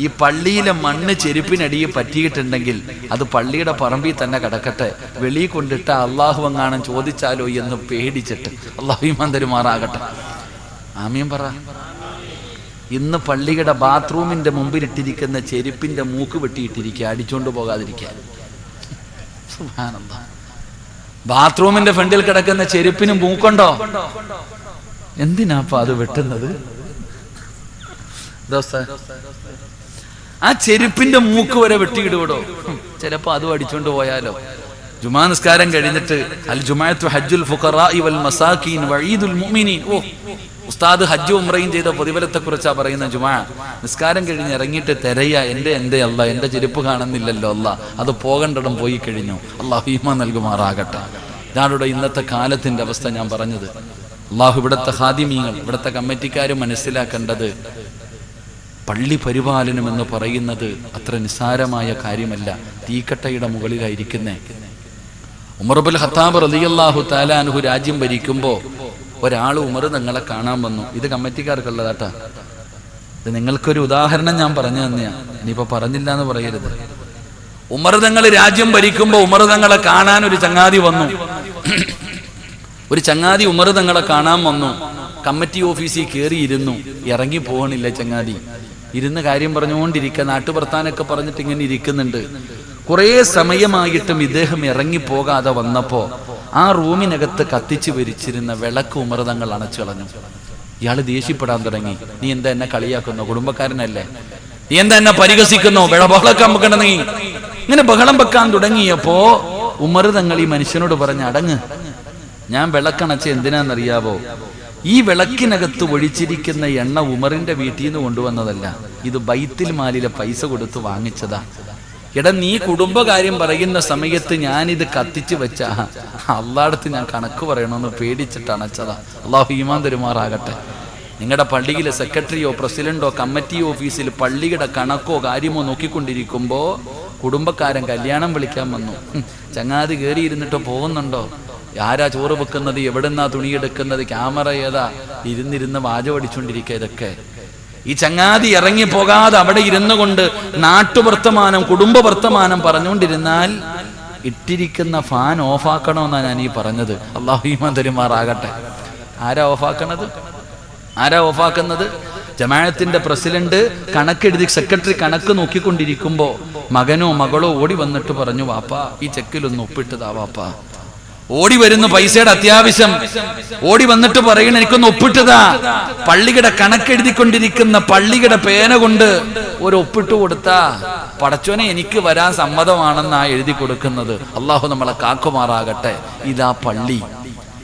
ഈ പള്ളിയിലെ മണ്ണ് ചെരുപ്പിനടിയിൽ പറ്റിയിട്ടുണ്ടെങ്കിൽ അത് പള്ളിയുടെ പറമ്പിൽ തന്നെ കിടക്കട്ടെ, വെളിയിൽ കൊണ്ടിട്ട് അള്ളാഹു എങ്ങാനും ചോദിച്ചാലോ എന്ന് പേടിച്ചിട്ട്. അള്ളാഹു ഈമാൻ തരുമാറാകട്ടെ. ആമീൻ പറ. ഇന്ന് പള്ളിയുടെ ബാത്റൂമിന്റെ മുമ്പിലിട്ടിരിക്കുന്ന ചെരുപ്പിന്റെ മൂക്ക് വെട്ടിയിട്ടിരിക്കുക, അടിച്ചോണ്ട് പോകാതിരിക്കാൻ. സുബ്ഹാനല്ലാഹ്. ബാത്റൂമിന്റെ ഫ്രണ്ടിൽ കിടക്കുന്ന ചെരുപ്പിന് മൂക്കുണ്ടോ? എന്തിനാപ്പ അത് വെട്ടുന്നത്? ആ ചെരുപ്പിന്റെ മൂക്ക് വരെ വെട്ടിയിടുവടോ. ചിലപ്പോ അതും അടിച്ചോണ്ട് പോയാലോ. ജുമാ നിസ്കാരം കഴിഞ്ഞിട്ട് അൽ ജുമാഅത്തു ഹജ്ജുൽ ഫുഖറാഇ വൽ മസാകീൻ വഈദുൽ മുഅ്മിനീൻ. ഓ, ഉസ്താദ് ഹജ്ജ് ഉംറയും ചെയ്ത പ്രതിഫലത്തെക്കുറിച്ചാ പറയുന്ന ജുമാ. നിസ്കാരം കഴിഞ്ഞ് ഇറങ്ങിയിട്ട് തെരയ, എന്റെ അല്ല, എന്റെ ചെരുപ്പ് കാണുന്നില്ലല്ലോ അല്ല, അത് പോകേണ്ടടം പോയി കഴിഞ്ഞു. അള്ളാഹു ഈമാൻ നൽകുമാറാകട്ടെ. ഇതാണ് ഇന്നത്തെ കാലത്തിന്റെ അവസ്ഥ ഞാൻ പറഞ്ഞത്. അള്ളാഹു ഇവിടുത്തെ ഖാദിമീങ്ങൾ, ഇവിടുത്തെ കമ്മിറ്റിക്കാർ മനസ്സിലാക്കേണ്ടത്, പള്ളി പരിപാലനം എന്ന് പറയുന്നത് അത്ര നിസ്സാരമായ കാര്യമല്ല. തീക്കട്ടയുടെ മുകളിലായിരിക്കുന്നേ. ഉമർ ഇബ്നുൽ ഖത്താബ് റളിയല്ലാഹു തആല അൻഹു രാജ്യം ഭരിക്കുമ്പോൾ ഒരാൾ ഉമർ തങ്ങളെ കാണാൻ വന്നു. ഇത് കമ്മിറ്റിക്കാർക്കുള്ളതാട്ടാ. ഇത് നിങ്ങൾക്കൊരു ഉദാഹരണം ഞാൻ പറഞ്ഞു തന്നെയാ, ഇനിയിപ്പോ പറഞ്ഞില്ല എന്ന് പറയരുത്. ഉമർ തങ്ങൾ രാജ്യം ഭരിക്കുമ്പോൾ ഉമർ തങ്ങളെ കാണാൻ ഒരു ചങ്ങാതി വന്നു. ഒരു ചങ്ങാതി ഉമർ തങ്ങളെ കാണാൻ വന്നു. കമ്മിറ്റി ഓഫീസിൽ കയറിയിരുന്നു. ഇറങ്ങി പോകണില്ല ചങ്ങാതി. ഇരുന്ന് കാര്യം പറഞ്ഞുകൊണ്ടിരിക്കുക, നാട്ടുവർത്താനൊക്കെ പറഞ്ഞിട്ട് ഇങ്ങനെ ഇരിക്കുന്നുണ്ട്. കുറേ സമയമായിട്ടും ഇദ്ദേഹം ഇറങ്ങിപ്പോകാതെ വന്നപ്പോ ആ റൂമിനകത്ത് കത്തിച്ചു വരിച്ചിരുന്ന വിളക്ക് ഉമർ തങ്ങൾ അണച്ചു കളഞ്ഞു. ഇയാള് ദേഷ്യപ്പെടാൻ തുടങ്ങി. നീ എന്താ എന്നെ കളിയാക്കുന്നോ? കുടുംബക്കാരനല്ലേ? നീ എന്താ എന്നെ പരിഹസിക്കുന്നോ? ബഹളം വെക്കണ്ട നീ. ഇങ്ങനെ ബഹളം വെക്കാൻ തുടങ്ങിയപ്പോ ഉമർ തങ്ങൾ ഈ മനുഷ്യനോട് പറഞ്ഞ, അടങ്ങ്, ഞാൻ വിളക്കണച്ച എന്തിനാന്നറിയാവോ? ഈ വിളക്കിനകത്ത് ഒഴിച്ചിരിക്കുന്ന എണ്ണ ഉമറിന്റെ വീട്ടിൽ നിന്ന് കൊണ്ടുവന്നതല്ല, ഇത് ബൈത്തുൽ മാലിലെ പൈസ കൊടുത്ത് വാങ്ങിച്ചതാ. എടാ, നീ കുടുംബകാര്യം പറയുന്ന സമയത്ത് ഞാനിത് കത്തിച്ചു വെച്ച അള്ളാഹുവിനടുത്ത് ഞാൻ കണക്ക് പറയണമെന്ന് പേടിച്ചിട്ട് അണച്ചതാ. അള്ളാഹു ഈമാൻ തരുമാറാകട്ടെ. നിങ്ങളുടെ പള്ളിയിലെ സെക്രട്ടറിയോ പ്രസിഡന്റോ കമ്മിറ്റി ഓഫീസിൽ പള്ളിയുടെ കണക്കോ കാര്യമോ നോക്കിക്കൊണ്ടിരിക്കുമ്പോ കുടുംബക്കാരൻ കല്യാണം വിളിക്കാൻ വന്നു. ചങ്ങാതി കയറി ഇരുന്നിട്ടോ പോകുന്നുണ്ടോ? ആരാ ചോറ് വെക്കുന്നത്? എവിടെന്നാ തുണിയെടുക്കുന്നത്? ക്യാമറ ഏതാ? ഇരുന്നിരുന്ന് വാചമടിച്ചുകൊണ്ടിരിക്കുക. ഇതൊക്കെ ഈ ചങ്ങാതി ഇറങ്ങി പോകാതെ അവിടെ ഇരുന്നു കൊണ്ട് നാട്ടുവർത്തമാനം, കുടുംബ വർത്തമാനം പറഞ്ഞുകൊണ്ടിരുന്നാൽ ഇട്ടിരിക്കുന്ന ഫാൻ ഓഫാക്കണമെന്നാണ് ഞാൻ ഈ പറഞ്ഞത്. അള്ളാഹു ഈമാൻ തരുമാറാകട്ടെ. ആരാ ഓഫാക്കണത്? ആരാ ഓഫാക്കുന്നത്? ജമാഅത്തിന്റെ പ്രസിഡന്റ് കണക്കെഴുതി സെക്രട്ടറി കണക്ക് നോക്കിക്കൊണ്ടിരിക്കുമ്പോ മകനോ മകളോ ഓടി വന്നിട്ട് പറഞ്ഞു, വാപ്പാ ഈ ചെക്കിലൊന്ന് ഒപ്പിട്ടതാ വാപ്പാ. ഓടി വരുന്നു, പൈസയുടെ അത്യാവശ്യം. ഓടി വന്നിട്ട് പറയണ, എനിക്കൊന്ന് ഒപ്പിട്ടതാ. പള്ളിയുടെ കണക്കെഴുതിക്കൊണ്ടിരിക്കുന്ന പള്ളിയുടെ പേന കൊണ്ട് ഒരു ഒപ്പിട്ട് കൊടുത്താ പടച്ചോനെ എനിക്ക് വരാൻ സമ്മതമാണെന്നാ എഴുതി കൊടുക്കുന്നത്. അള്ളാഹു നമ്മളെ കാക്കുമാറാകട്ടെ. ഇതാ പള്ളി,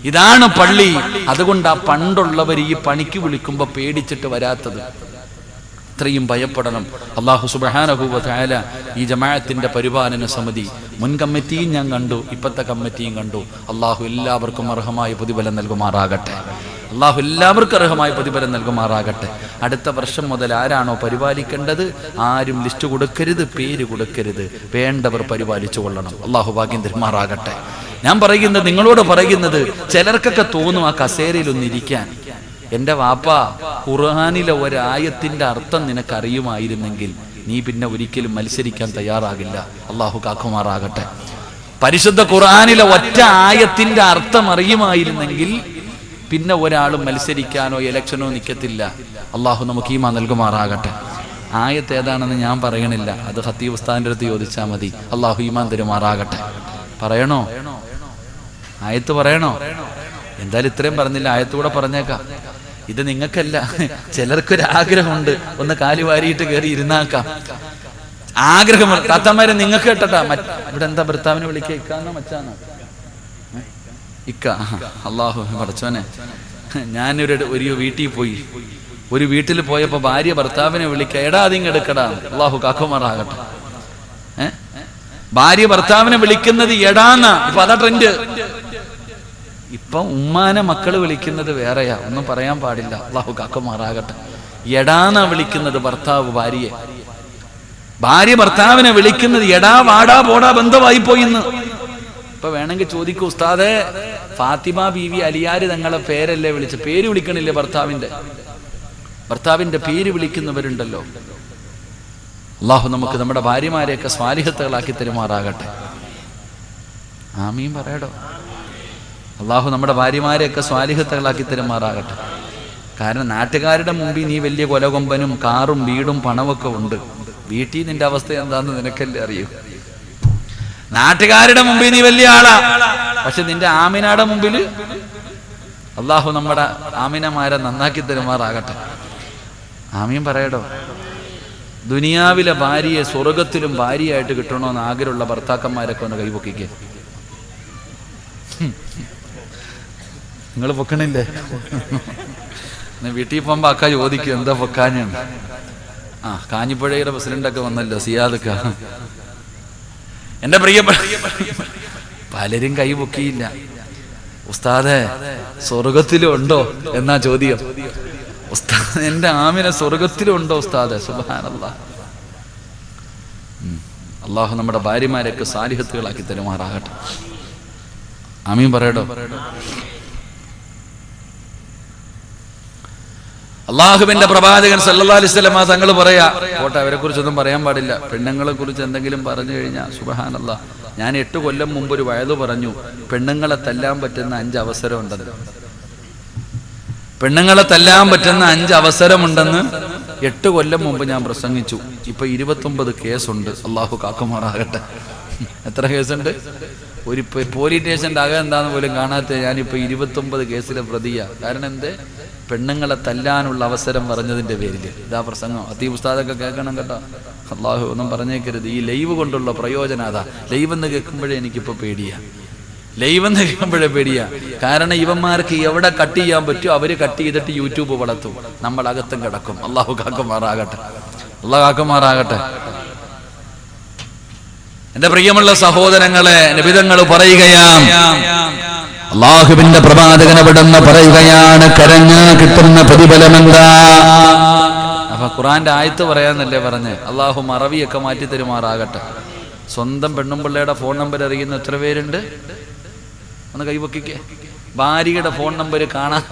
ഇതാണ് പള്ളി. അതുകൊണ്ടാ പണ്ടുള്ളവർ ഈ പണിക്ക് വിളിക്കുമ്പോ പേടിച്ചിട്ട് വരാത്തത്. ഇത്രയും ഭയപ്പെടണം. അല്ലാഹു സുബ്ഹാനഹു വ തആല ഈ ജമാഅത്തിന്റെ പരിപാലന സമിതി മുൻ കമ്മിറ്റിയും ഞാൻ കണ്ടു, ഇപ്പത്തെ കമ്മിറ്റിയും കണ്ടു. അല്ലാഹു എല്ലാവർക്കും അർഹമായ പ്രതിഫലം നൽകുമാറാകട്ടെ. അല്ലാഹു എല്ലാവർക്കും അർഹമായ പ്രതിഫലം നൽകുമാറാകട്ടെ. അടുത്ത വർഷം മുതൽ ആരാണോ പരിപാലിക്കേണ്ടത് ആരും ലിസ്റ്റ് കൊടുക്കരുത്, പേര് കൊടുക്കരുത്. വേണ്ടവർ പരിപാലിച്ചു കൊള്ളണം. അല്ലാഹു ഭാഗ്യം തരുമാറാകട്ടെ. ഞാൻ പറയുന്നത്, നിങ്ങളോട് പറയുന്നത്, ചിലർക്കൊക്കെ തോന്നും ആ കസേരയിലൊന്നിരിക്കാൻ. എൻ്റെ വാപ്പ, ഖുർആനിലെ ഒരായത്തിന്റെ അർത്ഥം നിനക്കറിയുമായിരുന്നെങ്കിൽ നീ പിന്നെ ഒരിക്കലും മത്സരിക്കാൻ തയ്യാറാകില്ല. അള്ളാഹു കാക്കുമാറാകട്ടെ. പരിശുദ്ധ ഖുർആനിലെ ഒറ്റ ആയത്തിന്റെ അർത്ഥം അറിയുമായിരുന്നെങ്കിൽ പിന്നെ ഒരാളും മത്സരിക്കാനോ ഇലക്ഷനോ നിൽക്കത്തില്ല. അള്ളാഹു നമുക്ക് ഈമാൻ നൽകുമാറാകട്ടെ. ആയത്ത് ഏതാണെന്ന് ഞാൻ പറയണില്ല, അത് ഖത്തീബ് ഉസ്താദിന്റെ അടുത്ത് ചോദിച്ചാൽ മതി. അള്ളാഹു ഈമാൻ തരുമാറാകട്ടെ. പറയണോ? ആയത്ത് പറയണോ? എന്തായാലും ഇത്രയും പറഞ്ഞില്ല, ആയത്തൂടെ പറഞ്ഞേക്കാം. ഇത് നിങ്ങൾക്കല്ല, ചിലർക്കൊരാഗ്രഹമുണ്ട് ഒന്ന് കാലി വാരിയിട്ട് കയറി ഇരുന്നാക്കാം. ആഗ്രഹം താത്തമാരെ നിങ്ങൾക്ക് കേട്ടട്ടാ. ഇവിടെ എന്താ ഭർത്താവിനെ വിളിക്കുക? ഇക്കാന്നോ മച്ചാന്നോ? ഇക്ക. അള്ളാഹു പടച്ചോനെ, ഞാനൊരു വീട്ടിൽ പോയി. ഒരു വീട്ടിൽ പോയപ്പോ ഭാര്യ ഭർത്താവിനെ വിളിക്കുക, എടാ അതിങ്ങെടുക്കടാ. അള്ളാഹു കാക്കുമാറാകട്ടെ. ഭാര്യ ഭർത്താവിനെ വിളിക്കുന്നത് എടാന്ന. ഇപ്പൊ അതാ ട്രെൻഡ്. ഇപ്പൊ ഉമ്മാനെ മക്കള് വിളിക്കുന്നത് വേറെയാ, ഒന്നും പറയാൻ പാടില്ല. അള്ളാഹു കാക്കുമാറാകട്ടെ. എടാന്ന വിളിക്കുന്നത് ഭർത്താവ് ഭാര്യയെ. ഭാര്യ ഭർത്താവിനെ വിളിക്കുന്നത് എടാ വാടാ പോടാ ബന്ധമായി പോയിന്ന്. ഇപ്പൊ വേണമെങ്കിൽ ചോദിക്കൂ, ഉസ്താദേ ഫാത്തിമ ബീവി അലിയാര് തങ്ങളെ പേരല്ലേ വിളിച്ച്? പേര് വിളിക്കണില്ലേ? ഭർത്താവിന്റെ പേര് വിളിക്കുന്നവരുണ്ടല്ലോ. അള്ളാഹു നമുക്ക് നമ്മുടെ ഭാര്യമാരെയൊക്കെ സ്വാലിഹത്തുകളാക്കി തരുമാറാകട്ടെ. ആമീൻ പറയടോ. അള്ളാഹു നമ്മുടെ ഭാര്യമാരെയൊക്കെ സ്വാലിഹത്തുകളാക്കി തരുമാറാകട്ടെ. കാരണം നാട്ടുകാരുടെ മുമ്പിൽ നീ വലിയ കൊലകൊമ്പനും കാറും വീടും പണമൊക്കെ ഉണ്ട്. വീട്ടിൽ നിന്റെ അവസ്ഥ എന്താന്ന് നിനക്കല്ലേ അറിയൂ. നാട്ടുകാരുടെ മുമ്പിൽ നീ വലിയ ആളാ, പക്ഷെ നിന്റെ ആമിനയുടെ മുമ്പിൽ അള്ളാഹു നമ്മുടെ ആമിനമാരെ നന്നാക്കി തരുമാറാകട്ടെ. ആമീൻ പറയടോ. ദുനിയാവിലെ ഭാര്യയെ സ്വർഗത്തിലും ഭാര്യയായിട്ട് കിട്ടണമെന്ന് ആഗ്രഹമുള്ള ഭർത്താക്കന്മാരൊക്കെ ഒന്ന് കൈപൊക്കിക്കേ. നിങ്ങൾ പൊക്കണില്ലേ? വീട്ടിൽ പോകുമ്പോ അക്ക ചോദിക്കും എന്താ പൊക്കാഞ്ഞാണ്. കാഞ്ഞിപ്പുഴയുടെ പ്രസിഡന്റൊക്കെ വന്നല്ലോ സിയാദക്ക. എന്റെ പ്രിയപ്പെട്ട പലരും കൈ പൊക്കിയില്ല. ഉസ്താദെ സ്വർഗത്തിലും ഉണ്ടോ എന്നാ ചോദ്യം. ഉസ്താദ് എന്റെ ആമിന സ്വർഗത്തിലും ഉണ്ടോ ഉസ്താദെ? സുബ്ഹാനല്ലാഹ്. അള്ളാഹു നമ്മുടെ ഭാര്യമാരൊക്കെ സാലിഹത്തുകളാക്കി തരുമാറാകട്ടെ. ആമീൻ പറയടോ. അള്ളാഹുവിന്റെ പ്രവാചകൻ സല്ലല്ലാഹു അലൈഹി വസല്ലം തങ്ങൾ പറയാ, പോട്ടെ അവരെ കുറിച്ചൊന്നും പറയാൻ പാടില്ല. പെണ്ണുങ്ങളെ കുറിച്ച് എന്തെങ്കിലും പറഞ്ഞു കഴിഞ്ഞാൽ സുബ്ഹാനല്ലാഹ്. ഞാൻ 8 കൊല്ലം മുമ്പ് ഒരു വയലു പറഞ്ഞു, പെണ്ണുങ്ങളെ തല്ലാൻ പറ്റുന്ന 5 അവസരം ഉണ്ടെന്ന്. പെണ്ണുങ്ങളെ തല്ലാൻ പറ്റുന്ന 5 അവസരമുണ്ടെന്ന് 8 കൊല്ലം മുമ്പ് ഞാൻ പ്രസംഗിച്ചു. ഇപ്പൊ 29 കേസുണ്ട്. അള്ളാഹു കാക്കുമാറാകട്ടെ. എത്ര കേസുണ്ട്? ഒരു പോലീസ് സ്റ്റേഷൻ്റെ അകം എന്താന്ന് പോലും കാണാത്ത ഞാനിപ്പോ 29 കേസിലെ പ്രതിയാ. കാരണം എന്തേ? പെണ്ണുങ്ങളെ തല്ലാനുള്ള അവസരം പറഞ്ഞതിന്റെ പേരിൽ. ഇതാ പ്രസംഗം. അത്തീബ് ഉസ്താദൊക്കെ കേൾക്കണം കേട്ടോ. അള്ളാഹു ഒന്നും പറഞ്ഞേക്കരുത്. ഈ ലൈവ് കൊണ്ടുള്ള പ്രയോജനം അതാ. ലൈവ് എന്ന് കേൾക്കുമ്പോഴേ എനിക്കിപ്പോ പേടിയാ. ലൈവ് എന്ന് കേൾക്കുമ്പോഴേ പേടിയാ. കാരണം ഇവന്മാർക്ക് എവിടെ കട്ട് ചെയ്യാൻ പറ്റുമോ അവര് കട്ട് ചെയ്തിട്ട് യൂട്യൂബ് വളർത്തും. നമ്മൾ അകത്തും കിടക്കും. അള്ളാഹു കാക്കുമാറാകട്ടെ. അള്ളാഹു കാക്കുമാറാകട്ടെ. എന്റെ പ്രിയമുള്ള സഹോദരങ്ങളെ, നബിതങ്ങൾ പറയുകയാണ്, അള്ളാഹുവിന്റെ പ്രവാചകൻ അവിടുന്ന് പറയുകയാണ്, കരഞ്ഞാ കിട്ടുന്ന പ്രതിഫലം എന്താ? അപ്പൊ ഖുർആന്റെ ആയത്ത് പറയാന്നല്ലേ പറഞ്ഞ്. അള്ളാഹു മറവിയൊക്കെ മാറ്റി തരുമാറാകട്ടെ. സ്വന്തം പെണ്ണുമ്പിള്ളയുടെ ഫോൺ നമ്പർ അറിയുന്ന എത്ര പേരുണ്ട്? ഒന്ന് കൈവക്കിക്കേ. ഭാര്യയുടെ ഫോൺ നമ്പർ കാണാൻ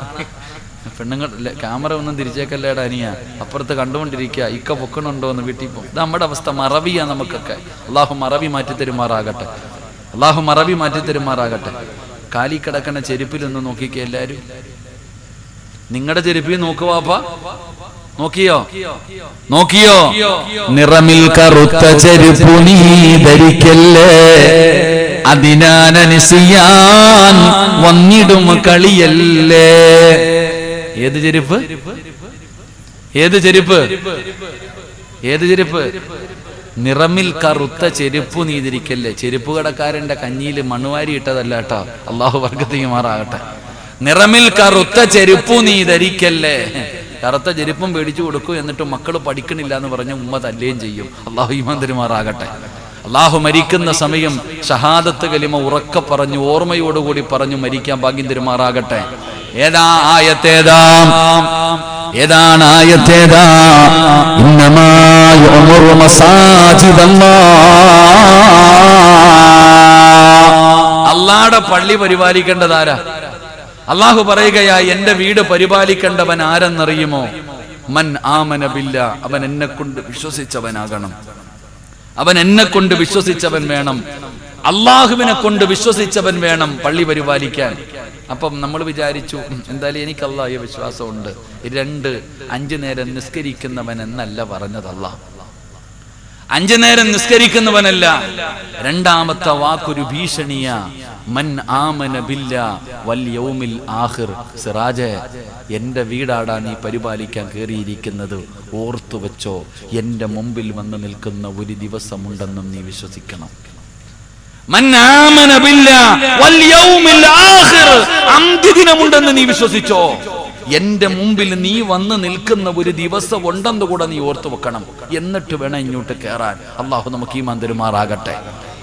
പെണ്ണുങ്ങൾ ക്യാമറ ഒന്നും തിരിച്ചേക്കല്ലേടാ അനിയ, അപ്പുറത്ത് കണ്ടുകൊണ്ടിരിക്കുക ഇക്ക പൊക്കണുണ്ടോ എന്ന് വീട്ടിൽ പോകും. ഇത് നമ്മുടെ അവസ്ഥ. മറവിയാ നമുക്കൊക്കെ. അള്ളാഹു മറവി മാറ്റി തരുമാറാകട്ടെ. അള്ളാഹു മറവി മാറ്റി തരുമാറാകട്ടെ. കാലി കിടക്കണ ചെരുപ്പിലൊന്ന് നോക്കിക്കേ എല്ലാരും. നിങ്ങളുടെ ചെരുപ്പിൽ നോക്കുവാപ്പ. നോക്കിയോ? നോക്കിയോ? നിറമിൽ കറുത്ത ചെരുപ്പു നീ ധരിക്കല്ലേ, അതിനാനസിയാൻ വന്നിടും കളിയല്ലേ. ഏത് ചെരുപ്പ്? ഏത് ചെരുപ്പ്? ഏത് ചെരുപ്പ്? നിറമിൽ കറുത്ത ചെരുപ്പു നീ ധരിക്കല്ലേ. ചെരുപ്പ് കടക്കാരന്റെ കഞ്ഞിയിൽ മണ്ണുവാരി ഇട്ടതല്ല കേട്ടോ. അള്ളാഹു വർഗ്ഗത്തിക്കുമാറാകട്ടെ. നിറമിൽ കറുത്ത ചെരുപ്പു നീ ധരിക്കല്ലേ. കറുത്ത ചെരുപ്പും പേടിച്ചു കൊടുക്കും. എന്നിട്ട് മക്കൾ പഠിക്കണില്ല എന്ന് പറഞ്ഞ് ഉമ്മ തല്ലുകയും ചെയ്യും. അള്ളാഹു ഈമാൻ തരുമാറാകട്ടെ. അള്ളാഹു മരിക്കുന്ന സമയം ഷഹാദത്ത് കലിമ ഉറക്ക പറഞ്ഞു, ഓർമ്മയോടുകൂടി പറഞ്ഞു മരിക്കാൻ ഭാഗ്യം തരുമാറാകട്ടെ. ഏതാ ആയത്തേതാ? ഏതാണ് ആയത്തേതാ? ഇന്നമാ യുഅ്മുറു മസാജിദല്ലാഹ്. അല്ലാഹുവിന്റെ പള്ളി പരിപാലിക്കേണ്ടതാരാ? അള്ളാഹു പറയുകയാ, എന്റെ വീട് പരിപാലിക്കേണ്ടവൻ ആരെന്നറിയുമോ? മൻ ആമന ബില്ലാ. അവൻ എന്നെ കൊണ്ട് വിശ്വസിച്ചവനാകണം. അവൻ എന്നെ കൊണ്ട് വിശ്വസിച്ചവൻ വേണം. അള്ളാഹുവിനെ കൊണ്ട് വിശ്വസിച്ചവൻ വേണം പള്ളി പരിപാലിക്കാൻ. അപ്പം നമ്മൾ വിചാരിച്ചു എന്തായാലും എനിക്ക് അള്ളാഹുവിൽ വിശ്വാസമുണ്ട്. 2 5 നേരം നിസ്കരിക്കുന്നവൻ എന്നല്ല പറഞ്ഞതല്ല. 5 നേരം നിസ്കരിക്കുന്നവനല്ല. രണ്ടാമത്തെ വാക്കൊരു ഭീഷണിയാ. മൻ ആമന ബില്ലാ വൽ യൗമിൽ ആഖിർ. സിറാജേ, എന്റെ വീടാടാ നീ പരിപാലിക്കാൻ കയറിയിരിക്കുന്നത്. ഓർത്തു വെച്ചോ, എന്റെ മുമ്പിൽ വന്ന് നിൽക്കുന്ന ഒരു ദിവസമുണ്ടെന്നും നീ വിശ്വസിക്കണം. മൻ ആമന ബില്ലാ വൽ യൗമിൽ ആഖിർ. അന്ത്യദിനമുണ്ടെന്ന് നീ വിശ്വസിച്ചോ. എന്റെ മുമ്പിൽ നീ വന്ന് നിൽക്കുന്ന ഒരു ദിവസം ഉണ്ടെന്ന് കൂടെ നീ ഓർത്തു വെക്കണം. എന്നിട്ട് വേണം ഇങ്ങോട്ട് കയറാൻ. അള്ളാഹു നമുക്ക് ഈമാൻ തരുമാറാകട്ടെ.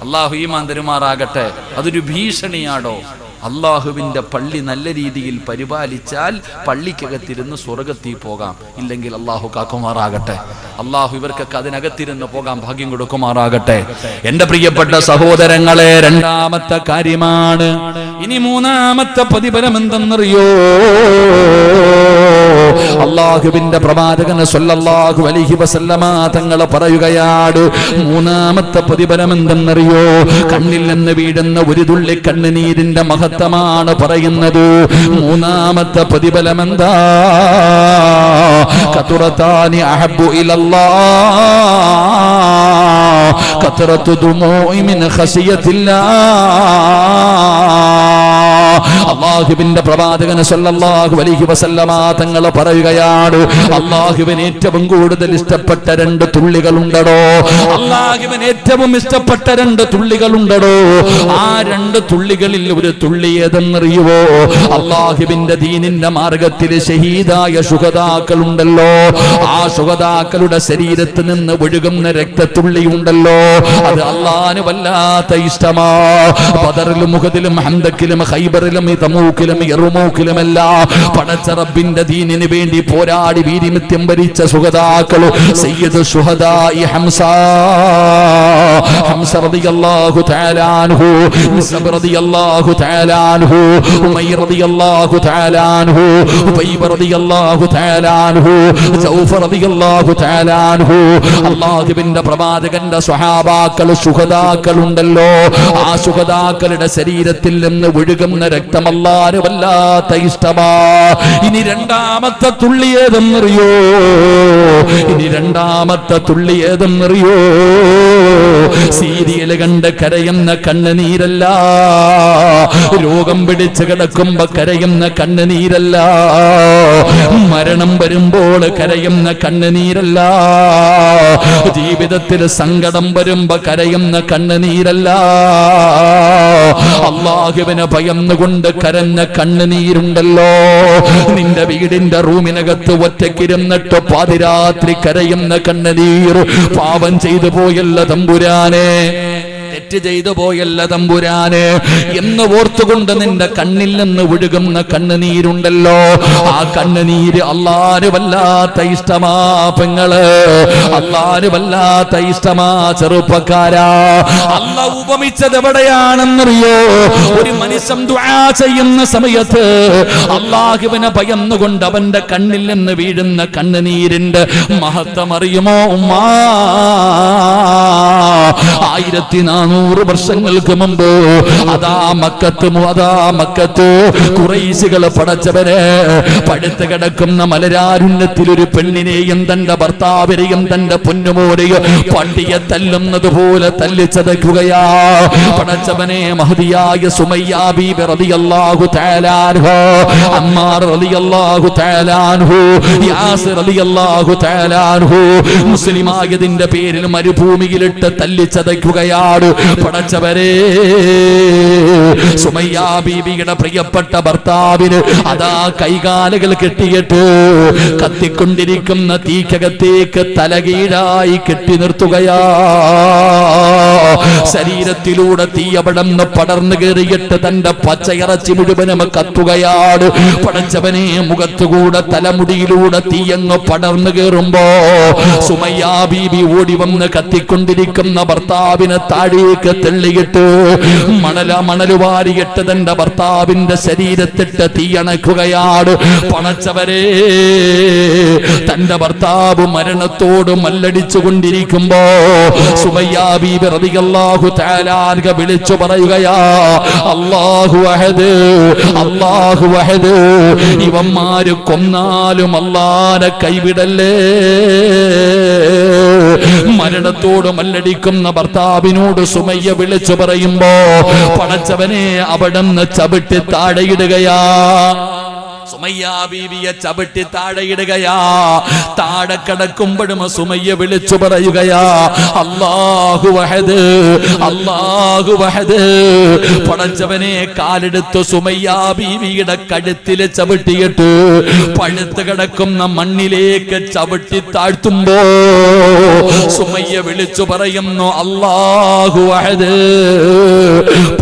അള്ളാഹു ഈമാൻ തരുമാറാകട്ടെ. അതൊരു ഭീഷണിയാടോ. അള്ളാഹുവിന്റെ പള്ളി നല്ല രീതിയിൽ പരിപാലിച്ചാൽ പള്ളിക്കകത്തിരുന്ന് സ്വർഗത്തിൽ പോകാം. ഇല്ലെങ്കിൽ അള്ളാഹു കാക്കുമാറാകട്ടെ. അള്ളാഹു ഇവർക്കൊക്കെ അതിനകത്തിരുന്ന് പോകാൻ ഭാഗ്യം കൊടുക്കുമാറാകട്ടെ. എന്റെ പ്രിയപ്പെട്ട സഹോദരങ്ങളെ, രണ്ടാമത്തെ കാര്യമാണ്. ഇനി മൂന്നാമത്തെ പ്രതിഫലം എന്തെന്നറിയോ? അള്ളാഹുവിന്റെ പ്രവാചകൻ സല്ലല്ലാഹു അലൈഹി വസല്ലമ തങ്ങൾ പറയുകയാണ്, മൂന്നാമത്തെ പ്രതിഫലം എന്തെന്നറിയോ? കണ്ണിൽ നിന്ന് വീഴുന്ന ഒരു തുള്ളി കണ്ണുനീരിന്റെ മഹത്വമാണ് പറയുന്നത്. മൂന്നാമത്തെ പ്രതിഫലം എന്താ? ഖതുറതാനി അഹബ്ബു ഇലല്ലാഹ് ഖതുറതു ദുമൂഇ മിൻ ഖശിയത്തില്ലാഹ്. അല്ലാഹുവിന്റെ പ്രവാചകൻ സല്ലല്ലാഹു അലൈഹി വസല്ലമ തങ്ങൾ പറയുകയാണ്, അല്ലാഹുവിന് ഏറ്റവും കൂടുതൽ ഇഷ്ടപ്പെട്ട 2 തുള്ളികളുണ്ടോ, അല്ലാഹുവിന് ഏറ്റവും ഇഷ്ടപ്പെട്ട 2 തുള്ളികളുണ്ടോ, ആ 2 തുള്ളികളിൽ ഒരു തുള്ളി ഏതെന്നറിയുവോ? അല്ലാഹുവിന്റെ ദീനിന്റെ മാർഗത്തിൽ ഷഹീദായ ശുഹദാക്കൾ ഉണ്ടല്ലോ, ആ ശുഹദാക്കളുടെ ശരീരത്തിൽ നിന്ന് ഒഴുകുന്ന രക്തത്തുള്ളി ഉണ്ടല്ലോ, അത് അല്ലാഹുവിന് വല്ലാത്ത ഇഷ്ടമാ. ബദറിലും ഉഹദിലും ഹംദക്കിലും ഖൈബറിലും തമൂക്കിലും യർമൂക്കിലുമല്ല പടച്ച റബ്ബിന്റെ ദീനിന് വേണ്ടി പോരാടി വീരമൃത്യം വരിച്ച ശുഹദാക്കൾ സയ്യിദ് ശുഹദാഇ ഹംസ റളിയല്ലാഹു തആല അൻഹു, മുസബ് റളിയല്ലാഹു തആല അൻഹു, ഉമയ്ർ റളിയല്ലാഹു തആല അൻഹു, ഉബൈബ റളിയല്ലാഹു തആല അൻഹു, സൗഫ റളിയല്ലാഹു തആല അൻഹു. അല്ലാഹുവിന്റെ പ്രവാചകന്റെ സ്വഹാബാക്കൾ ശുഹദാക്കൾ ഉണ്ടല്ലോ, ആ ശുഹദാക്കളുടെ ശരീരത്തിൽ നിന്ന് ഒഴുകുന്ന രക്തം അല്ലാഹുവിന് വല്ലാത്ത ഇഷ്ടമാ. ഇനി രണ്ടാമത്തെ തുള്ളി ഏതെന്നറിയോ? ഇനി രണ്ടാമത്തെ തുള്ളി ഏതെന്നറിയോ? സീരിയൽ കണ്ട് കരയുന്ന കണ്ണുനീരല്ല, രോഗം പിടിച്ച് കിടക്കുമ്പോ കരയുന്ന കണ്ണുനീരല്ല, മരണം വരുമ്പോൾ കരയുന്ന കണ്ണുനീരല്ല, ജീവിതത്തിൽ സങ്കടം വരുമ്പോ കരയുന്ന കണ്ണുനീരല്ല, അല്ലാഹുവിനെ ഭയന്നുകൊണ്ട് കരഞ്ഞ കണ്ണുനീരുണ്ടല്ലോ. നിന്റെ വീടിന്റെ റൂമിനകത്ത് ഒറ്റയ്ക്കിരുന്നിട്ട് പാതിരാത്രി കരയുന്ന കണ്ണുനീർ, പാപം ചെയ്തു പോയല്ല തമ്പുരാനെ, തെറ്റ് ചെയ്തു പോയല്ല തമ്പുരാനെ എന്ന് ഓർത്തുകൊണ്ട് നിന്റെ കണ്ണിൽ നിന്ന് ഒഴുകുന്ന കണ്ണുനീരുണ്ടല്ലോ, ആ കണ്ണുനീര് അല്ലാഹുവിന് വല്ലാത്ത ഇഷ്ടമാ പെങ്ങള്, അല്ലാഹുവിന് വല്ലാത്ത ഇഷ്ടമാ ചെറുപ്പക്കാരാ. അല്ലാഹു ഉപമിച്ചത് എവിടെയാണെന്നറിയോ? ഒരു മനുഷ്യൻ ദുആ ചെയ്യുന്ന സമയത്ത് അല്ലാഹുവിനെ ഭയന്നുകൊണ്ട് അവന്റെ കണ്ണിൽ നിന്ന് വീഴുന്ന കണ്ണുനീരിന്റെ മഹത്വം അറിയുമോ ഉമ്മാ? 1400 വർഷങ്ങൾക്ക് മുമ്പ് അതാ മക്കത്ത് ഖുറൈശികൾ പടച്ചവരെ പടുത്ത് കിടക്കുന്ന മലരാരുണ്യത്തിൽ ഒരു പെണ്ണിനെയും തന്റെ ഭർത്താവിനെയും തന്റെ പൊന്നുമോനെയും പട്ടിയെ തല്ലുന്നത് പോലെ തല്ലിച്ചതയ്ക്കുകയാ. പടച്ചവനെ മഹദിയായ സുമയ്യ ബീബി റളിയല്ലാഹു തആല അൻഹ, അമ്മാർ റളിയല്ലാഹു തആല അൻഹു, യാസിർ റളിയല്ലാഹു തആല അൻഹു മുസ്ലിമായതിന്റെ പേരിൽ മരുഭൂമിയിലിട്ട് തല്ലിച്ചതയ്ക്കുകയാണ്. പടച്ചവരെ സുമയ്യ ബീബിയുടെ പ്രിയപ്പെട്ട ഭർത്താവിന് അതാ കൈകാലുകൾ കെട്ടിയിട്ട് കത്തിക്കൊണ്ടിരിക്കുന്ന തീക്കകത്തേക്ക് തലകീഴായി കെട്ടി നിർത്തുകയാ. ശരീരത്തിലൂടെ തീയപടന്ന് പടർന്നു കയറിയിട്ട് തന്റെ പച്ചയിറച്ചി മുഴുവനും കത്തുകയാണ്. പടച്ചവനെ മുഖത്തുകൂടെ തലമുടിയിലൂടെ തീയങ്ങ് പടർന്നു കയറുമ്പോ സുമയ്യ ബീബി ഓടി വന്ന് കത്തിക്കൊണ്ടിരിക്കുന്ന ഭർത്താവിനെ താഴേക്ക് തള്ളിയിട്ട് മണലുവാരിയിട്ട് തന്റെ ഭർത്താവിന്റെ ശരീരത്തിട്ട് തീയണക്കുകയാണ്. പടച്ചവരെ തന്റെ ഭർത്താവ് മരണത്തോട് മല്ലടിച്ചു കൊണ്ടിരിക്കുമ്പോ സുമയ്യ ബീബി റളിയല്ലാഹു തആല അൻഹ വിളിച്ചു പറയുകയാ, അല്ലാഹു അഹദ്, അല്ലാഹു അഹദ്, ഇവന്മാര് കൊന്നാലും അല്ലാഹുവിനെ കൈവിടല്ലേ. മരണത്തോട് മല്ലടിക്കുന്ന ഭർത്താവിനോട് സുമയ്യ വിളിച്ചു പറയുമ്പോ പടച്ചവനെ അവിടുന്ന് ചവിട്ടി താഴെയിടുകയാ. സുമയ്യ ബീവിയെ ചവിട്ടി താഴെയിടുകയാ. താഴെ കിടക്കുമ്പോഴും സുമയ്യ വിളിച്ചു പറയുകയാ, അല്ലാഹു അഹദ്, അല്ലാഹു അഹദ്. പടച്ചവനെ കാലെടുത്ത് സുമയ്യ ബീവിയുടെ കഴുത്തിൽ ചവിട്ടിയിട്ട് പഴുത്ത് കിടക്കുന്ന മണ്ണിലേക്ക് ചവിട്ടി താഴ്ത്തുമ്പോ സുമയ്യ വിളിച്ചു പറയുന്നു, അല്ലാഹു അഹദ്.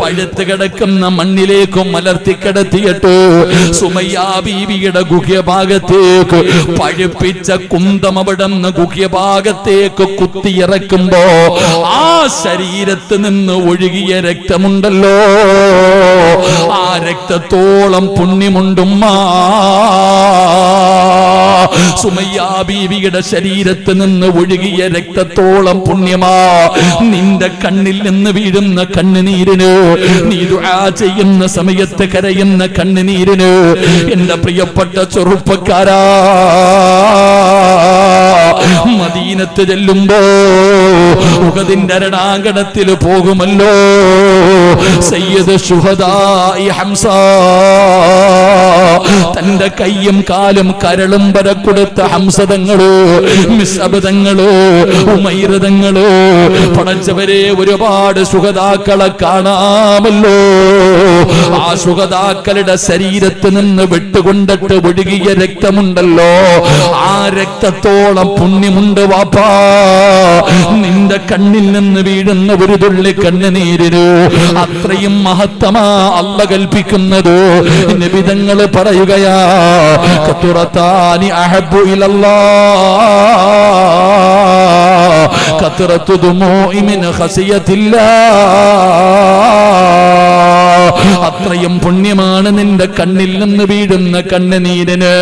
പഴുത്ത് കിടക്കുന്ന മണ്ണിലേക്ക് മലർത്തിക്കിടത്തിയിട്ട് സുമയ്യ ബീവിയുടെ ഗുഹ്യഭാഗത്തേക്ക് പഴുപ്പിച്ച കുന്തം അവിടുന്ന് ഗുഹ്യഭാഗത്തേക്ക് കുത്തിയിറക്കുമ്പോ ആ ശരീരത്ത് നിന്ന് ഒഴുകിയ രക്തമുണ്ടല്ലോ, ആ രക്തത്തോളം പുണ്യമുണ്ടുമ്മാ. സുമയ്യ ബീവിയുടെ ശരീരത്ത് നിന്ന് ഒഴുകിയ രക്തത്തോളം പുണ്യമാ. നിന്റെ കണ്ണിൽ നിന്ന് വീഴുന്ന കണ്ണുനീരിന്, നീ ദുആ ചെയ്യുന്ന സമയത്ത് കരയുന്ന കണ്ണുനീരിന്, എന്റെ പ്രിയപ്പെട്ട ചെറുപ്പക്കാരാ, മദീനത്ത് ചെല്ലുമ്പോ ഉഹദിന്റെ രണാങ്കണത്തിൽ പോകുമല്ലോ. സയ്യിദ് ശുഹദാഇ ഹംസ തന്റെ കയ്യും കാലും കരളും വരെ കൊടുത്ത ഹംസതങ്ങളോ മിസ്അബദങ്ങളോ ഉമൈറതങ്ങളോ പടച്ചവരെ ഒരുപാട് ശുഹദാക്കളെ കാണാമല്ലോ. ആ ശുഹദാക്കളുടെ ശരീരത്തിൽ നിന്ന് വിട്ടുകൊണ്ടിട്ട് ഒഴുകിയ രക്തമുണ്ടല്ലോ, ആ രക്തത്തോളം പുണ്യമുണ്ട് വാപ്പാ. നിന്റെ കണ്ണിൽ നിന്ന് വീഴുന്ന ഒരു തുള്ളി കണ്ണുനീരിനു അത്രയും മഹത്തമാ അല്ല കൽപ്പിക്കുന്നത്. നബിതങ്ങൾ പറയുകയാ, ഖത്റതാനി അഹബ്ബു ഇലല്ലാഹ് ഖത്റതു ദുമൂഇ മിൻ ഖസിയത്തില്ലാഹ്. അത്രയും പുണ്യമാണ് നിന്റെ കണ്ണിൽ നിന്ന് വീഴുന്ന കണ്ണുനീരിന്.